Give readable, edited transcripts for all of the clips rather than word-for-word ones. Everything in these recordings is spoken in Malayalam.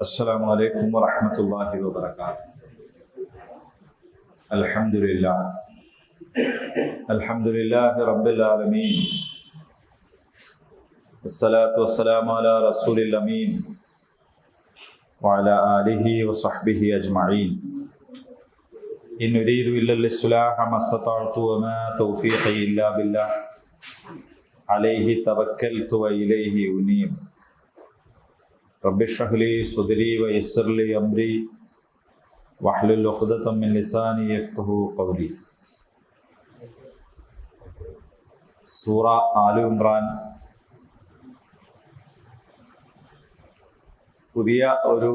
السلام عليكم ورحمة الله وبركاته. الحمد لله رب العالمين، الصلاة والسلام على رسول الأمين وعلى آله وصحبه أجمعين. إن أريد إلا الإصلاح ما استطعت وما توفيقي إلا بالله عليه توكلت وإليه أنيب. رب اشرح لي صدري ويسر لي أمري واحلل عقدة من لساني يفقهوا قولي. സൂറ ആലു ഇമ്രാൻ പുതിയ ഒരു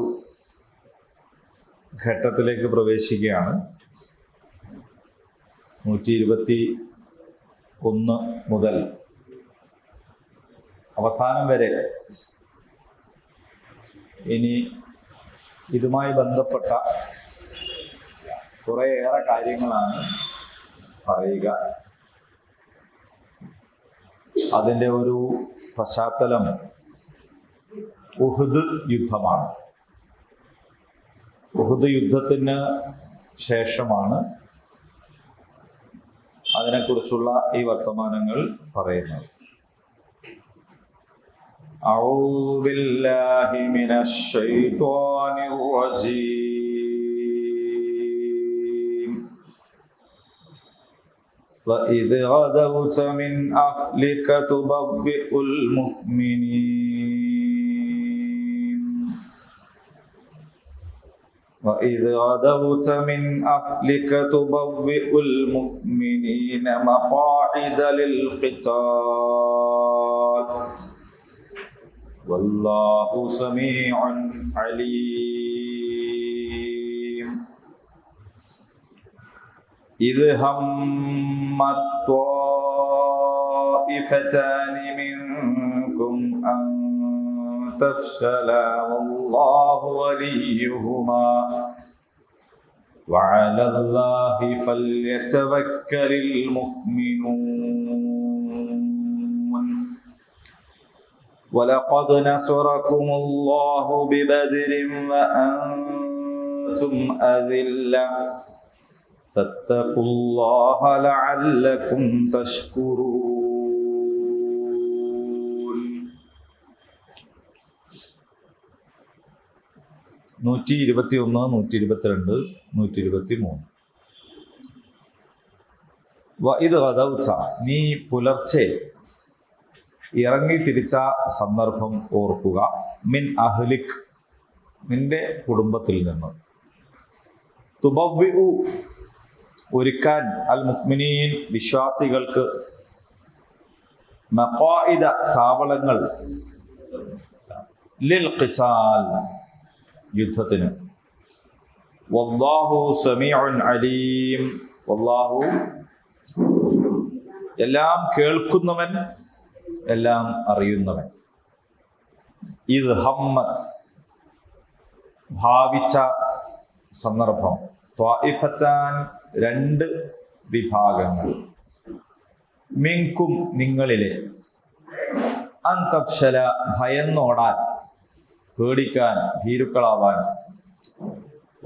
ഘട്ടത്തിലേക്ക് പ്രവേശിക്കുകയാണ്. 121 മുതൽ അവസാനം വരെ ഇനി ഇതുമായി ബന്ധപ്പെട്ട കുറേയേറെ കാര്യങ്ങളാണ് പറയുക. അതിൻ്റെ ഒരു പശ്ചാത്തലം ഉഹുദ് യുദ്ധമാണ്. ഉഹുദ് യുദ്ധത്തിന് ശേഷമാണ് അതിനെക്കുറിച്ചുള്ള ഈ വർത്തമാനങ്ങൾ പറയുന്നത്. أعوذ بالله من الشيطان الرجيم. وإذ غدوت من أهلك تبوئ المؤمنين وإذ غدوت من أهلك تبوئ المؤمنين مقاعد للقتال والله سميع عليم. إذ همت طائفتان منكم أن تفشلا والله وليهما وعلى الله فليتوكل المؤمنون. ولقد نصركم الله ببدر وأنتم أذلة فاتقوا الله لعلكم تشكرون. 121, 122, 123. വഇദ് ഗദൗത, നീ പുലർച്ചെ ഇറങ്ങി തിരിച്ച സന്ദർഭം ഓർക്കുക. മിൻ അഹ്ലിക്, നിന്റെ കുടുംബത്തിൽ നിന്ന്. തുബവ്വിഉ, ഒരുക്കാൻ, അൽ മുഅ്മിനീൻ, വിശ്വാസികൾക്ക്, മഖാഇദ, താവളങ്ങൾ, ലിൽ ഖിതാൽ, യുദ്ധത്തിന്. വല്ലാഹു സമീഉൻ അലീം, വല്ലാഹു എല്ലാം കേൾക്കുന്നവൻ, എല്ലാം അറിയുന്നവൻ. ഇത് ഹമ്മത്ത്, ഭാവിച്ച സന്ദർഭം. ത്വാഇഫത്താൻ, 2 വിഭാഗങ്ങൾ. മിൻകും, നിങ്ങളിലെ. അൻ തഫ്ശല, ഭയന്നോടാൻ, പേടിക്കാൻ, ഭീരുക്കളാവാൻ.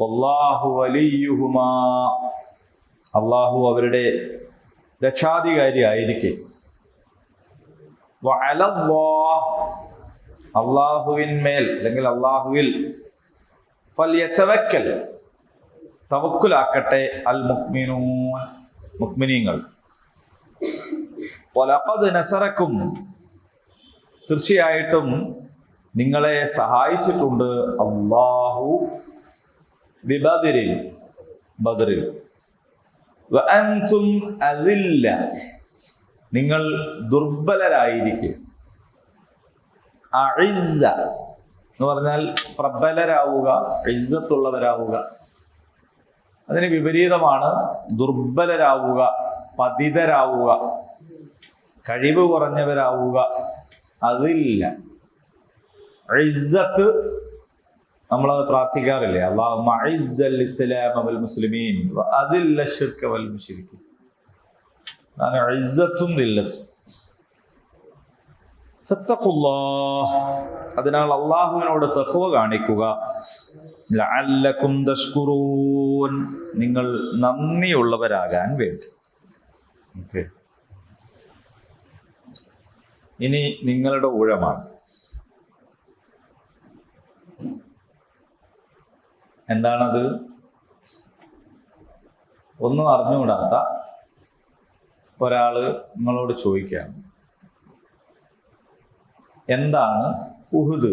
വല്ലാഹു വലിയുഹുമാ, അല്ലാഹു അവരുടെ രക്ഷാധികാരി ആയിരിക്കെ. അള്ളാഹുവിന്മേൽ അല്ലെങ്കിൽ അള്ളാഹുവിൽ ഫൽയതവക്കൽ, തവക്കുലാക്കട്ടെ, അൽ മുഅ്മിനൂൻ, മുഅ്മിനീങ്ങൾ. വലഖദ് നസറക്കും, തീർച്ചയായിട്ടും നിങ്ങളെ സഹായിച്ചിട്ടുണ്ട് അല്ലാഹു ബിബദരിൻ, ബദറിൽ. വഅൻതും അദില്ല, നിങ്ങൾ ദുർബലരായിരിക്കെ. അഇസ്സ എന്ന് പറഞ്ഞാൽ പ്രബലരാവുക, ഇസ്സത്തുള്ളവരാവുക. അതിന് വിപരീതമാണ് ദുർബലരാവുക, പതിതരാവുക, കഴിവ് കുറഞ്ഞവരാവുക. അതില്ല. ഇസ്സത്ത് നമ്മളത് പ്രാർത്ഥിക്കാറില്ലേ? അല്ലാഹുമ്മ അഇസ്സൽ ഇസ്ലാമ വൽ മുസ്ലിമീൻ വഅദില്ല ശിർക വൽ മുശ്രിക്കീൻ. അതാണ് ഇസ്സത്തും ദില്ലത്തും. ഫത്തഖുല്ലാഹ്, അതിനാൽ അള്ളാഹുവിനോട് തഖ്വ കാണിക്കുക. ലഅല്ലകും തഷ്കുറൂൻ, നിങ്ങൾ നന്ദിയുള്ളവരാകാൻ വേണ്ടി. ഓക്കെ, ഇനി നിങ്ങളുടെ ഊഴമാണ്. എന്താണത്? ഒന്നും അറിഞ്ഞുകൂടാത്ത ഒരാള് നിങ്ങളോട് ചോദിക്കുകയാണ്, എന്താണ് ഉഹുദ്?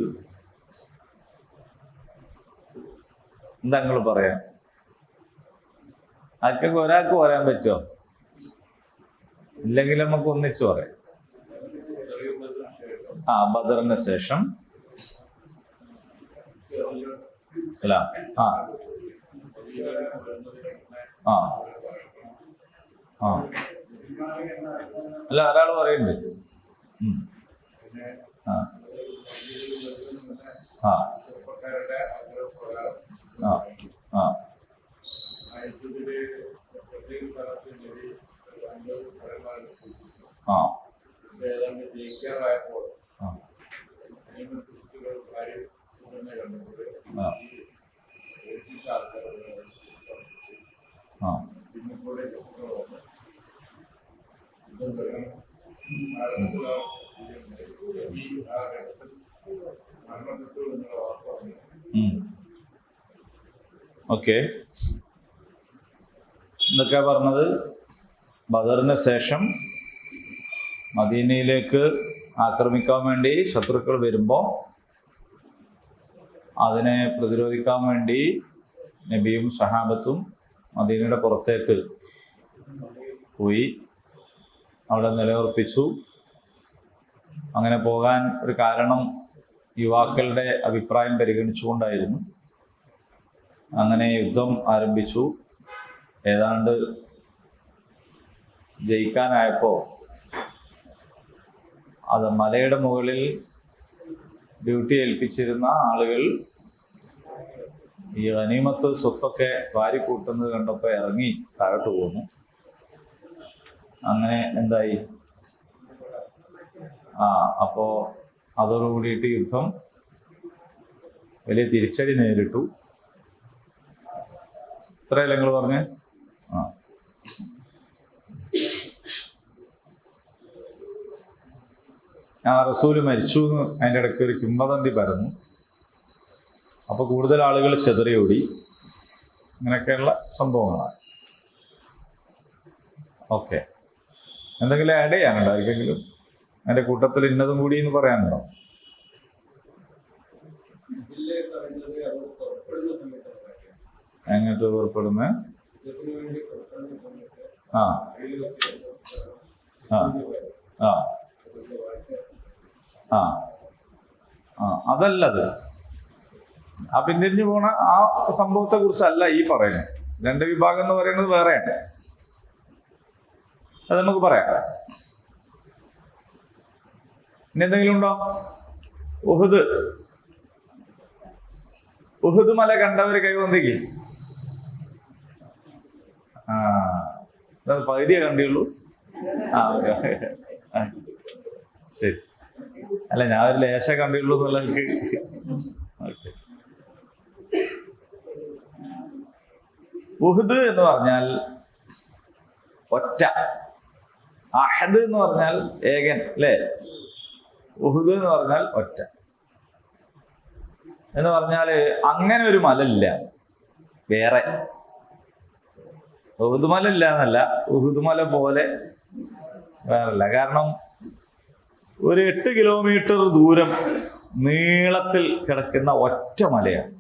എന്താ നിങ്ങൾ പറയാം? ആർക്കൊക്കെ ഒരാൾക്ക് പറയാൻ പറ്റുമോ? ഇല്ലെങ്കിൽ നമുക്ക് ഒന്നിച്ച് പറയാം. ബദറിന് ശേഷം സലാം. അല്ല, ഒരാൾ പറയുന്നുണ്ട്. ഓക്കെ, എന്തൊക്കെയാ പറഞ്ഞത്? ബദറിന് ശേഷം മദീനയിലേക്ക് ആക്രമിക്കാൻ വേണ്ടി ശത്രുക്കൾ വരുമ്പോൾ അതിനെ പ്രതിരോധിക്കാൻ വേണ്ടി നബിയും സഹാബത്തും മദീനയുടെ പുറത്തേക്ക് പോയി അവിടെ നിലയുറപ്പിച്ചു. അങ്ങനെ പോകാൻ ഒരു കാരണം യുവാക്കളുടെ അഭിപ്രായം പരിഗണിച്ചുകൊണ്ടായിരുന്നു. അങ്ങനെ യുദ്ധം ആരംഭിച്ചു. ഏതാണ്ട് ജയിക്കാനായപ്പോൾ അത് മലയുടെ മുകളിൽ ഡ്യൂട്ടി ഏൽപ്പിച്ചിരുന്ന ആളുകൾ ഈ ഗനീമത്ത് സ്വത്തൊക്കെ വാരിക്കൂട്ടുന്നത് കണ്ടപ്പോൾ ഇറങ്ങി താഴോട്ട് പോന്നു. അങ്ങനെ എന്തായി? അപ്പോ അതോടുകൂടിയിട്ട് യുദ്ധം വലിയ തിരിച്ചടി നേരിട്ടു. ഇത്രയല്ലേ നിങ്ങൾ പറഞ്ഞേ? റസൂല് മരിച്ചു എന്ന് അതിൻ്റെ ഇടയ്ക്ക് ഒരു കിംവദന്തി പരന്നു. അപ്പോൾ കൂടുതൽ ആളുകൾ ചെതറിയോടി. അങ്ങനെയൊക്കെയുള്ള സംഭവങ്ങളാണ്. ഓക്കെ, എന്തെങ്കിലും ആഡ് ചെയ്യാനുണ്ടോ ആർക്കെങ്കിലും? അതിൻ്റെ കൂട്ടത്തിൽ ഇന്നതും കൂടി എന്ന് പറയാനുണ്ടോ? എങ്ങോട്ട് പുറപ്പെടുന്ന? അതല്ലത്. ആ പിന്തിരിഞ്ഞു പോണ ആ സംഭവത്തെ കുറിച്ചല്ല ഈ പറയുന്നത്. രണ്ട് വിഭാഗം എന്ന് പറയുന്നത് വേറെയാണ്. അത് നമുക്ക് പറയാം. ഇനി എന്തെങ്കിലും ഉണ്ടോ? ഉഹുദ് മല കണ്ടവര് കൈവന്തിക്ക്. പകുതിയെ കണ്ടുള്ളൂ. ശരി. അല്ല, ഞാൻ ഒരു ലേശ കണ്ടുള്ളൂ എന്നുള്ള എനിക്ക്. ഉഹുദ് എന്ന് പറഞ്ഞാൽ ഒറ്റ, അഹദ് എന്ന് പറഞ്ഞാൽ ഏകൻ, അല്ലേ? ഉഹുദ് എന്ന് പറഞ്ഞാൽ ഒറ്റ എന്ന് പറഞ്ഞാല് അങ്ങനെ ഒരു മലയില്ല വേറെ. ഉഹുദ് മല ഇല്ല എന്നല്ല, ഉഹുദ് മല പോലെ വേറല്ല. കാരണം ഒരു 8 കിലോമീറ്റർ ദൂരം നീളത്തിൽ കിടക്കുന്ന ഒറ്റ മലയാണ്.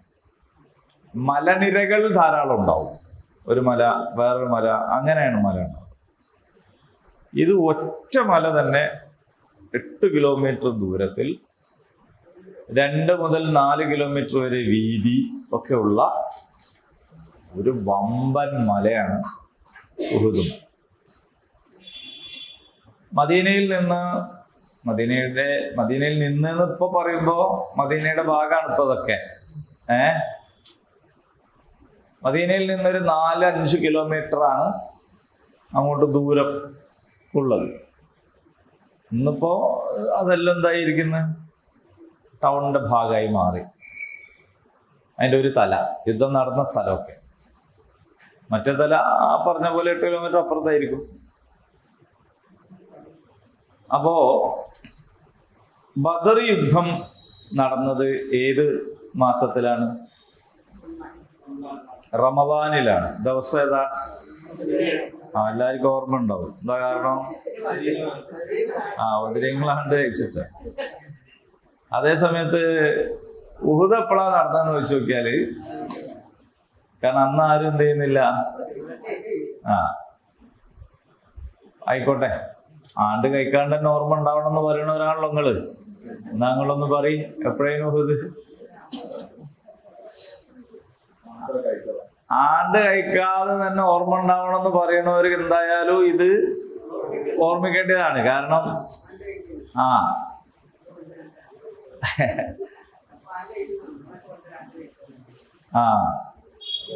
മലനിരകൾ ധാരാളം ഉണ്ടാവും. ഒരു മല, വേറൊരു മല, അങ്ങനെയാണ് മല ഉണ്ടാവും. ഇത് ഒറ്റ മല തന്നെ 8 കിലോമീറ്റർ ദൂരത്തിൽ 2 മുതൽ 4 കിലോമീറ്റർ വരെ വീതി ഒക്കെ ഉള്ള ഒരു വമ്പൻ മലയാണ് ഉഹുദ്. മദീനയിൽ നിന്ന് ഇപ്പൊ പറയുമ്പോ മദീനയുടെ ഭാഗമാണ് ഇപ്പൊ ഇതൊക്കെ. മദീനയിൽ നിന്നൊരു 4-5 കിലോമീറ്റർ ആണ് അങ്ങോട്ട് ദൂരം ഉള്ളത്. ഇന്നിപ്പോ അതെല്ലാം എന്തായിരിക്കുന്നത്? ടൗണിന്റെ ഭാഗമായി മാറി. അതിൻ്റെ ഒരു തല, യുദ്ധം നടന്ന സ്ഥലമൊക്കെ. മറ്റേ തല ആ പറഞ്ഞ പോലെ 8 കിലോമീറ്റർ അപ്പുറത്തായിരിക്കും. അപ്പോ ബദർ യുദ്ധം നടന്നത് ഏത് മാസത്തിലാണ്? റമദാനിലാണ്. ദിവസം ഏതാ? എല്ലാവർക്കും ഓർമ്മ ഉണ്ടാവും. എന്താ കാരണം? ബദരീങ്ങളാണ്ട് കഴിച്ചിട്ട്. അതേ സമയത്ത് ഉഹുദ് എപ്പോഴാണ് നടന്നതെന്ന് ചോദിച്ചു നോക്കിയാല്, കാരണം അന്ന് ആരും എന്ത് ചെയ്യുന്നില്ല. ആയിക്കോട്ടെ, ആണ്ട് കഴിക്കാണ്ട് തന്നെ ഓർമ്മ ഉണ്ടാവണം എന്ന് പറയണവരാണല്ലോ നിങ്ങള്. എന്നാ നിങ്ങളൊന്ന് പറയും, എപ്പോഴേനും ഉഹുദ്? ആണ്ട് കഴിക്കാതെ തന്നെ ഓർമ്മ ഉണ്ടാവണം എന്ന് പറയുന്നവർക്ക് എന്തായാലും ഇത് ഓർമ്മിക്കേണ്ടതാണ്. കാരണം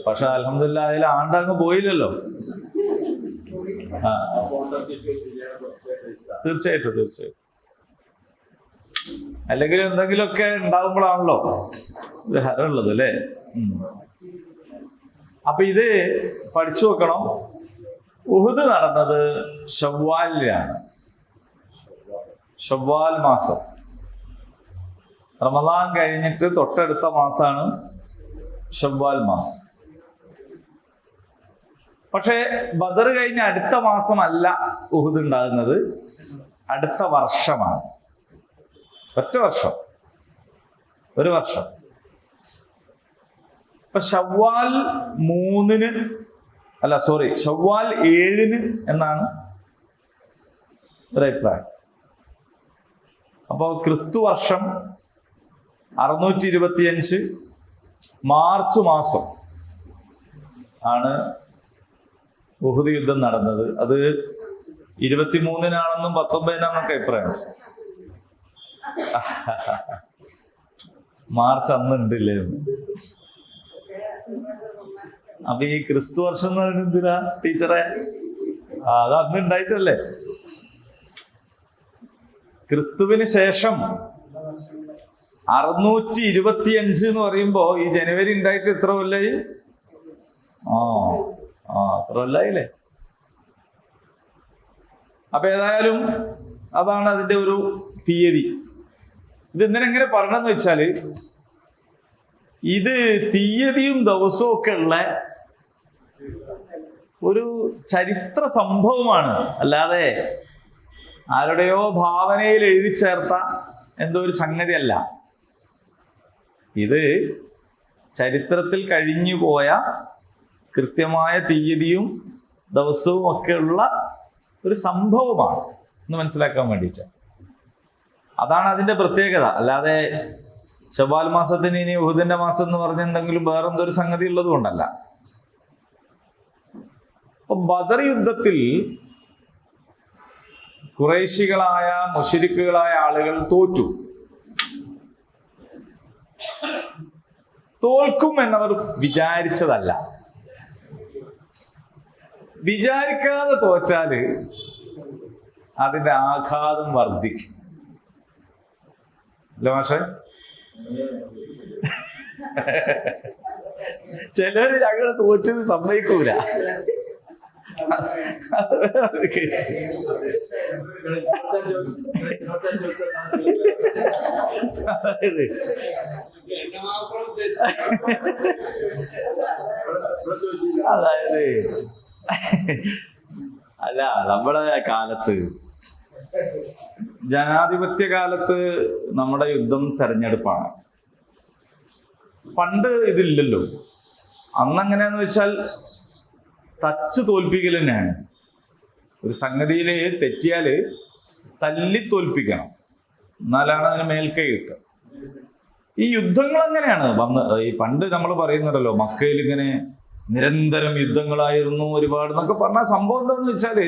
പക്ഷെ അൽഹംദുലില്ലാഹ് അതിൽ ആണ്ടങ്ങ് പോയില്ലല്ലോ. തീർച്ചയായിട്ടും. അല്ലെങ്കിൽ എന്തെങ്കിലുമൊക്കെ ഉണ്ടാകുമ്പോഴാണല്ലോ ഇത് ഹരമുള്ളത് അല്ലേ. അപ്പൊ ഇത് പഠിച്ചു വെക്കണം. ഉഹുദ് നടന്നത് ഷവ്വാലിലാണ്. ഷവ്വാൽ മാസം, റമദാൻ കഴിഞ്ഞിട്ട് തൊട്ടടുത്ത മാസമാണ് ഷവ്വാൽ മാസം. പക്ഷേ ബദർ കഴിഞ്ഞ അടുത്ത മാസമല്ല ഉഹുദ് ഉണ്ടാകുന്നത്, അടുത്ത വർഷമാണ്. ഒരു വർഷം. ഇപ്പൊ ഷവ്വാൽ 7 എന്നാണ് ഒരു അഭിപ്രായം. അപ്പോൾ ക്രിസ്തു വർഷം 625 മാർച്ച് മാസം ആണ് ഉഹുദ് യുദ്ധം നടന്നത്. അത് 23-നാണെന്നും 19-നാണെന്നൊക്കെ അഭിപ്രായം. മാർച്ച് അന്നുണ്ടില്ലേ? അപ്പൊ ഈ ക്രിസ്തു വർഷം എന്ന് പറയുന്നത് എന്തിനാ ടീച്ചറെ? അത് അന്ന് ഉണ്ടായിട്ടല്ലേ. ക്രിസ്തുവിന് ശേഷം 625 എന്ന് പറയുമ്പോ ഈ ജനുവരി ഉണ്ടായിട്ട് എത്ര കൊല്ലായി? അത്ര കൊല്ലായില്ലേ. അപ്പൊ ഏതായാലും അതാണ് അതിന്റെ ഒരു തീയതി. ഇത് എന്തിനെങ്ങനെ പറഞ്ഞെന്ന് വെച്ചാല്, ഇത് തീയതിയും ദിവസവും ഒക്കെ ഉള്ള ഒരു ചരിത്ര സംഭവമാണ്, അല്ലാതെ ആരുടെയോ ഭാവനയിൽ എഴുതി ചേർത്ത എന്തോ ഒരു സംഗതിയല്ല. ഇത് ചരിത്രത്തിൽ കഴിഞ്ഞു പോയ കൃത്യമായ തീയതിയും ദിവസവും ഒക്കെയുള്ള ഒരു സംഭവമാണ് എന്ന് മനസ്സിലാക്കാൻ വേണ്ടിയിട്ട്. അതാണ് അതിന്റെ പ്രത്യേകത. അല്ലാതെ ശവ്വാൽ മാസത്തിന് ഇനി ഉഹുദിന്റെ മാസം എന്ന് പറഞ്ഞ എന്തെങ്കിലും വേറെന്തോ ഒരു സംഗതി ഉള്ളത് കൊണ്ടല്ല. അപ്പൊ ബദർ യുദ്ധത്തിൽ ഖുറൈശികളായ മുശ്രിക്കുകളായ ആളുകൾ തോറ്റു. തോൽക്കും എന്നവർ വിചാരിച്ചതല്ല. വിചാരിക്കാതെ തോറ്റാല് അതിന്റെ ആഘാതം വർദ്ധിക്കും. അല്ല മാഷെ? ചിലര് ഞങ്ങള് തോറ്റത് സമ്മതിക്കൂല. അതായത് അല്ല, നമ്മുടെ കാലത്ത്, ജനാധിപത്യ കാലത്ത് നമ്മുടെ യുദ്ധം തെരഞ്ഞെടുപ്പാണ്. പണ്ട് ഇതില്ലല്ലോ. അന്നെങ്ങനെയാന്ന് വെച്ചാൽ തച്ച് തോൽപ്പിക്കൽ തന്നെയാണ്. ഒരു സംഗതിയിൽ തെറ്റിയാല് തല്ലി തോൽപ്പിക്കണം, എന്നാലാണ് അതിന് മേൽക്കൈ കിട്ടുക. ഈ യുദ്ധങ്ങൾ അങ്ങനെയാണ് ഈ പണ്ട് നമ്മൾ പറയുന്നുണ്ടല്ലോ, മക്കയിൽ ഇങ്ങനെ നിരന്തരം യുദ്ധങ്ങളായിരുന്നു ഒരുപാട് എന്നൊക്കെ പറഞ്ഞ സംഭവം എന്താണെന്ന് വെച്ചാല്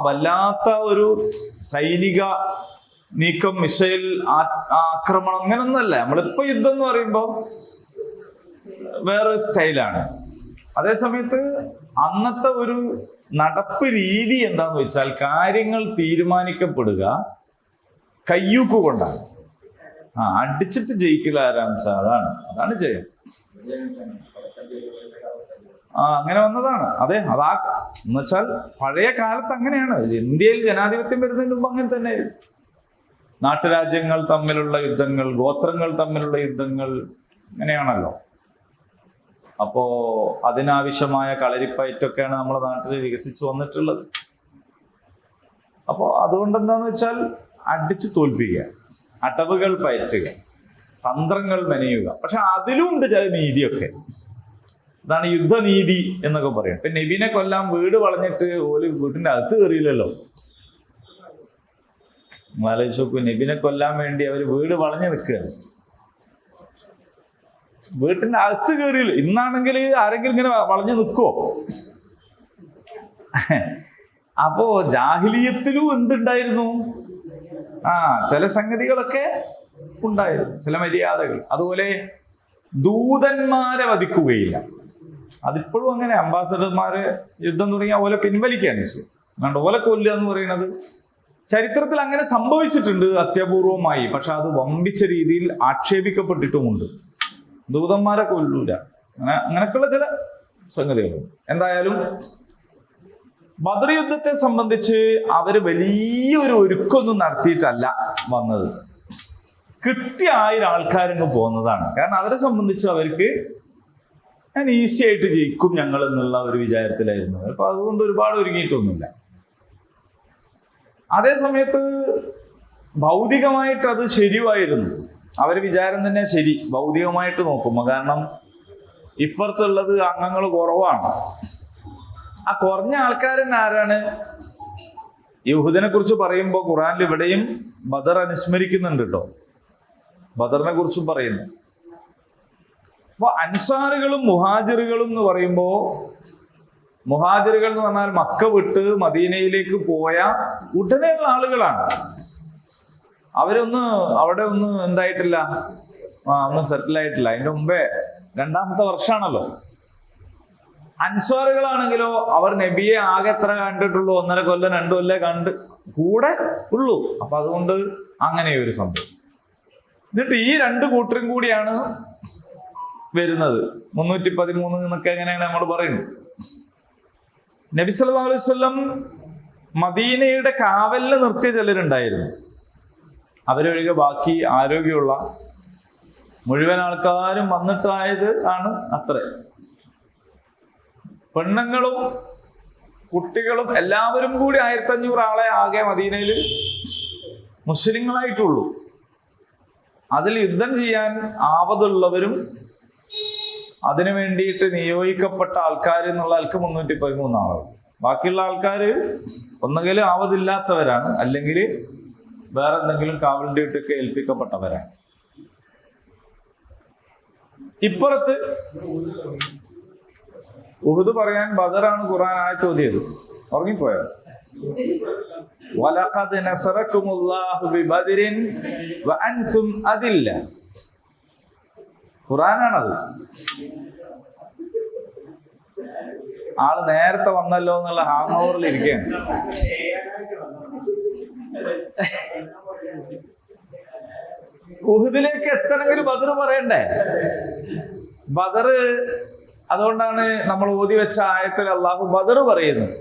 വല്ലാത്ത ഒരു സൈനിക നീക്കം, മിസൈൽ ആക്രമണം അങ്ങനൊന്നുമല്ല. നമ്മളിപ്പോ യുദ്ധം എന്ന് പറയുമ്പോൾ വേറെ സ്റ്റൈലാണ്. അതേസമയത്ത് അന്നത്തെ ഒരു നടപ്പ് രീതി എന്താന്ന് വെച്ചാൽ കാര്യങ്ങൾ തീരുമാനിക്കപ്പെടുക കയ്യൂക്ക് കൊണ്ടാണ്. അടിച്ചിട്ട് ജയിക്കൽ ആരാന്ന് വെച്ചാൽ അതാണ് ജയം. അങ്ങനെ വന്നതാണ്. അതെ, എന്നുവെച്ചാൽ പഴയ കാലത്ത് അങ്ങനെയാണ്. ഇന്ത്യയിൽ ജനാധിപത്യം വരുന്നതിന് മുമ്പ് അങ്ങനെ തന്നെ. നാട്ടുരാജ്യങ്ങൾ തമ്മിലുള്ള യുദ്ധങ്ങൾ, ഗോത്രങ്ങൾ തമ്മിലുള്ള യുദ്ധങ്ങൾ അങ്ങനെയാണല്ലോ. അപ്പോ അതിനാവശ്യമായ കളരിപ്പയറ്റൊക്കെയാണ് നമ്മുടെ നാട്ടിൽ വികസിച്ചു വന്നിട്ടുള്ളത്. അപ്പോൾ അതുകൊണ്ട് എന്താന്ന് വെച്ചാൽ അടിച്ചു തോൽപ്പിക്കുക, അടവുകൾ പയറ്റുക, തന്ത്രങ്ങൾ മെനയുക. പക്ഷെ അതിലും ഉണ്ട് ചില നീതിയൊക്കെ. അതാണ് യുദ്ധനീതി എന്നൊക്കെ പറയും. ഇപ്പൊ നബിനെ കൊല്ലാൻ വീട് വളഞ്ഞിട്ട് ഓല് വീട്ടിന്റെ അകത്ത് കയറിയില്ലല്ലോ. നിങ്ങൾ ആലോചിച്ച് നോക്കൂ, നബിനെ കൊല്ലാൻ വേണ്ടി അവര് വീട് വളഞ്ഞു നിൽക്കുകയാണ്. വീട്ടിന്റെ അകത്ത് കയറിയില്ല. ഇന്നാണെങ്കിൽ ആരെങ്കിലും ഇങ്ങനെ വളഞ്ഞു നിൽക്കുവോ? അപ്പോ ജാഹിലിയത്തിലും എന്തുണ്ടായിരുന്നു? ചില സംഗതികളൊക്കെ ഉണ്ടായിരുന്നു, ചില മര്യാദകൾ. അതുപോലെ ദൂതന്മാരെ വധിക്കുകയില്ല. അതിപ്പോഴും അങ്ങനെ. അംബാസഡർമാര് യുദ്ധം തുടങ്ങിയ പോലെ പിൻവലിക്കുകയാണ് അതുകൊണ്ട് ഓലെ കൊല്ലുക എന്ന് പറയുന്നത് ചരിത്രത്തിൽ അങ്ങനെ സംഭവിച്ചിട്ടുണ്ട് അത്യപൂർവമായി. പക്ഷെ അത് വമ്പിച്ച രീതിയിൽ ആക്ഷേപിക്കപ്പെട്ടിട്ടുമുണ്ട്. ദൂതന്മാരെ കൊല്ലൂല, അങ്ങനെയൊക്കെയുള്ള ചില സംഗതികളുണ്ട്. എന്തായാലും ബദർ യുദ്ധത്തെ സംബന്ധിച്ച് അവര് വലിയൊരു ഒരുക്കൊന്നും നടത്തിയിട്ടല്ല വന്നത്. കിട്ടിയ 1000 ആൾക്കാരങ്ങ് പോകുന്നതാണ്. കാരണം അവരെ സംബന്ധിച്ച് അവർക്ക് ഈസി ആയിട്ട് ജയിക്കും ഞങ്ങൾ എന്നുള്ള ഒരു വിചാരത്തിലായിരുന്നു. അപ്പൊ അതുകൊണ്ട് ഒരുപാട് ഒരുങ്ങിയിട്ടൊന്നുമില്ല. അതേ സമയത്ത് ഭൗതികമായിട്ട് അത് ശരിയായിരുന്നു. അവര് വിചാരം തന്നെ ശരി, ഭൗതികമായിട്ട് നോക്കുമ്പോ. കാരണം ഇപ്പുറത്തുള്ളത് അംഗങ്ങൾ കുറവാണ്. ആ കുറഞ്ഞ ആൾക്കാരൻ ആരാണ്? യഹൂദിനെ കുറിച്ച് പറയുമ്പോൾ ഖുറാനിൽ ഇവിടെയും ബദർ അനുസ്മരിക്കുന്നുണ്ട് കേട്ടോ. ബദറിനെ കുറിച്ചും പറയുന്നു. അപ്പൊ അൻസാറുകളും മുഹാജിറുകളും എന്ന് പറയുമ്പോ, മുഹാജിറുകൾ എന്ന് പറഞ്ഞാൽ മക്ക വിട്ട് മദീനയിലേക്ക് പോയ ഉടനെയുള്ള ആളുകളാണ്. അവിടെ ഒന്നും എന്തായിട്ടില്ല, ഒന്നും സെറ്റിൽ ആയിട്ടില്ല. അതിന്റെ മുമ്പേ 2ാമത്തെ വർഷമാണല്ലോ. അൻസ്വാറുകളാണെങ്കിലോ അവർ നബിയെ ആകെ എത്ര കണ്ടിട്ടുള്ളൂ? 1.5 കൊല്ലം 2 കൊല്ലം കണ്ട് കൂടെ ഉള്ളൂ. അപ്പൊ അതുകൊണ്ട് അങ്ങനെ ഒരു സംഭവം. എന്നിട്ട് ഈ 2 കൂട്ടരും കൂടിയാണ് വരുന്നത്. 313 എന്നൊക്കെ എങ്ങനെയാണ് നമ്മൾ പറയുന്നത്. നബി സല്ലല്ലാഹു അലൈഹി വസല്ലം മദീനയുടെ കാവലിന് നിർത്തിയ ചിലരുണ്ടായിരുന്നു. അവരൊഴികെ ബാക്കി ആരോഗ്യമുള്ള മുഴുവൻ ആൾക്കാരും വന്നിട്ടായത് ആണ് അത്രേ. പെണ്ണുങ്ങളും കുട്ടികളും എല്ലാവരും കൂടി 1500 ആളെ ആകെ മദീനയിൽ മുസ്ലിങ്ങളായിട്ടുള്ളൂ. അതിൽ യുദ്ധം ചെയ്യാൻ ആവതുള്ളവരും അതിനു വേണ്ടിയിട്ട് നിയോഗിക്കപ്പെട്ട ആൾക്കാർ എന്നുള്ള ആൾക്ക് 313 ആളുകൾ. ബാക്കിയുള്ള ആൾക്കാർ ഒന്നുകിൽ ആവതില്ലാത്തവരാണ്, അല്ലെങ്കിൽ വേറെ എന്തെങ്കിലും കാവൽ ഡ്യൂട്ടിയൊക്കെ ഏൽപ്പിക്കപ്പെട്ടവരാണ്. ഇപ്പുറത്ത് ഉഹുദ് പറയാൻ ബദറാണ് ഖുർആൻ ആയത്ത് ഓതിയത്. ഉറങ്ങിപ്പോയോ? വലഖദ് നസറകുമുല്ലാഹു ബിബദരിൻ വഅൻതും അദില്ല. ഖുർആനാണത്. ആള് നേരത്തെ വന്നല്ലോ എന്നുള്ള ഹാങ് ഓവറിൽ ഇരിക്കുകയാണ്. ഉഹുദിലേക്ക് എത്തണമെങ്കിൽ ബദർ പറയണ്ടേ? ബദർ, അതുകൊണ്ടാണ് നമ്മൾ ഓതി വെച്ച ആയത്തിൽ അള്ളാഹു ബദർ പറയുന്നത്.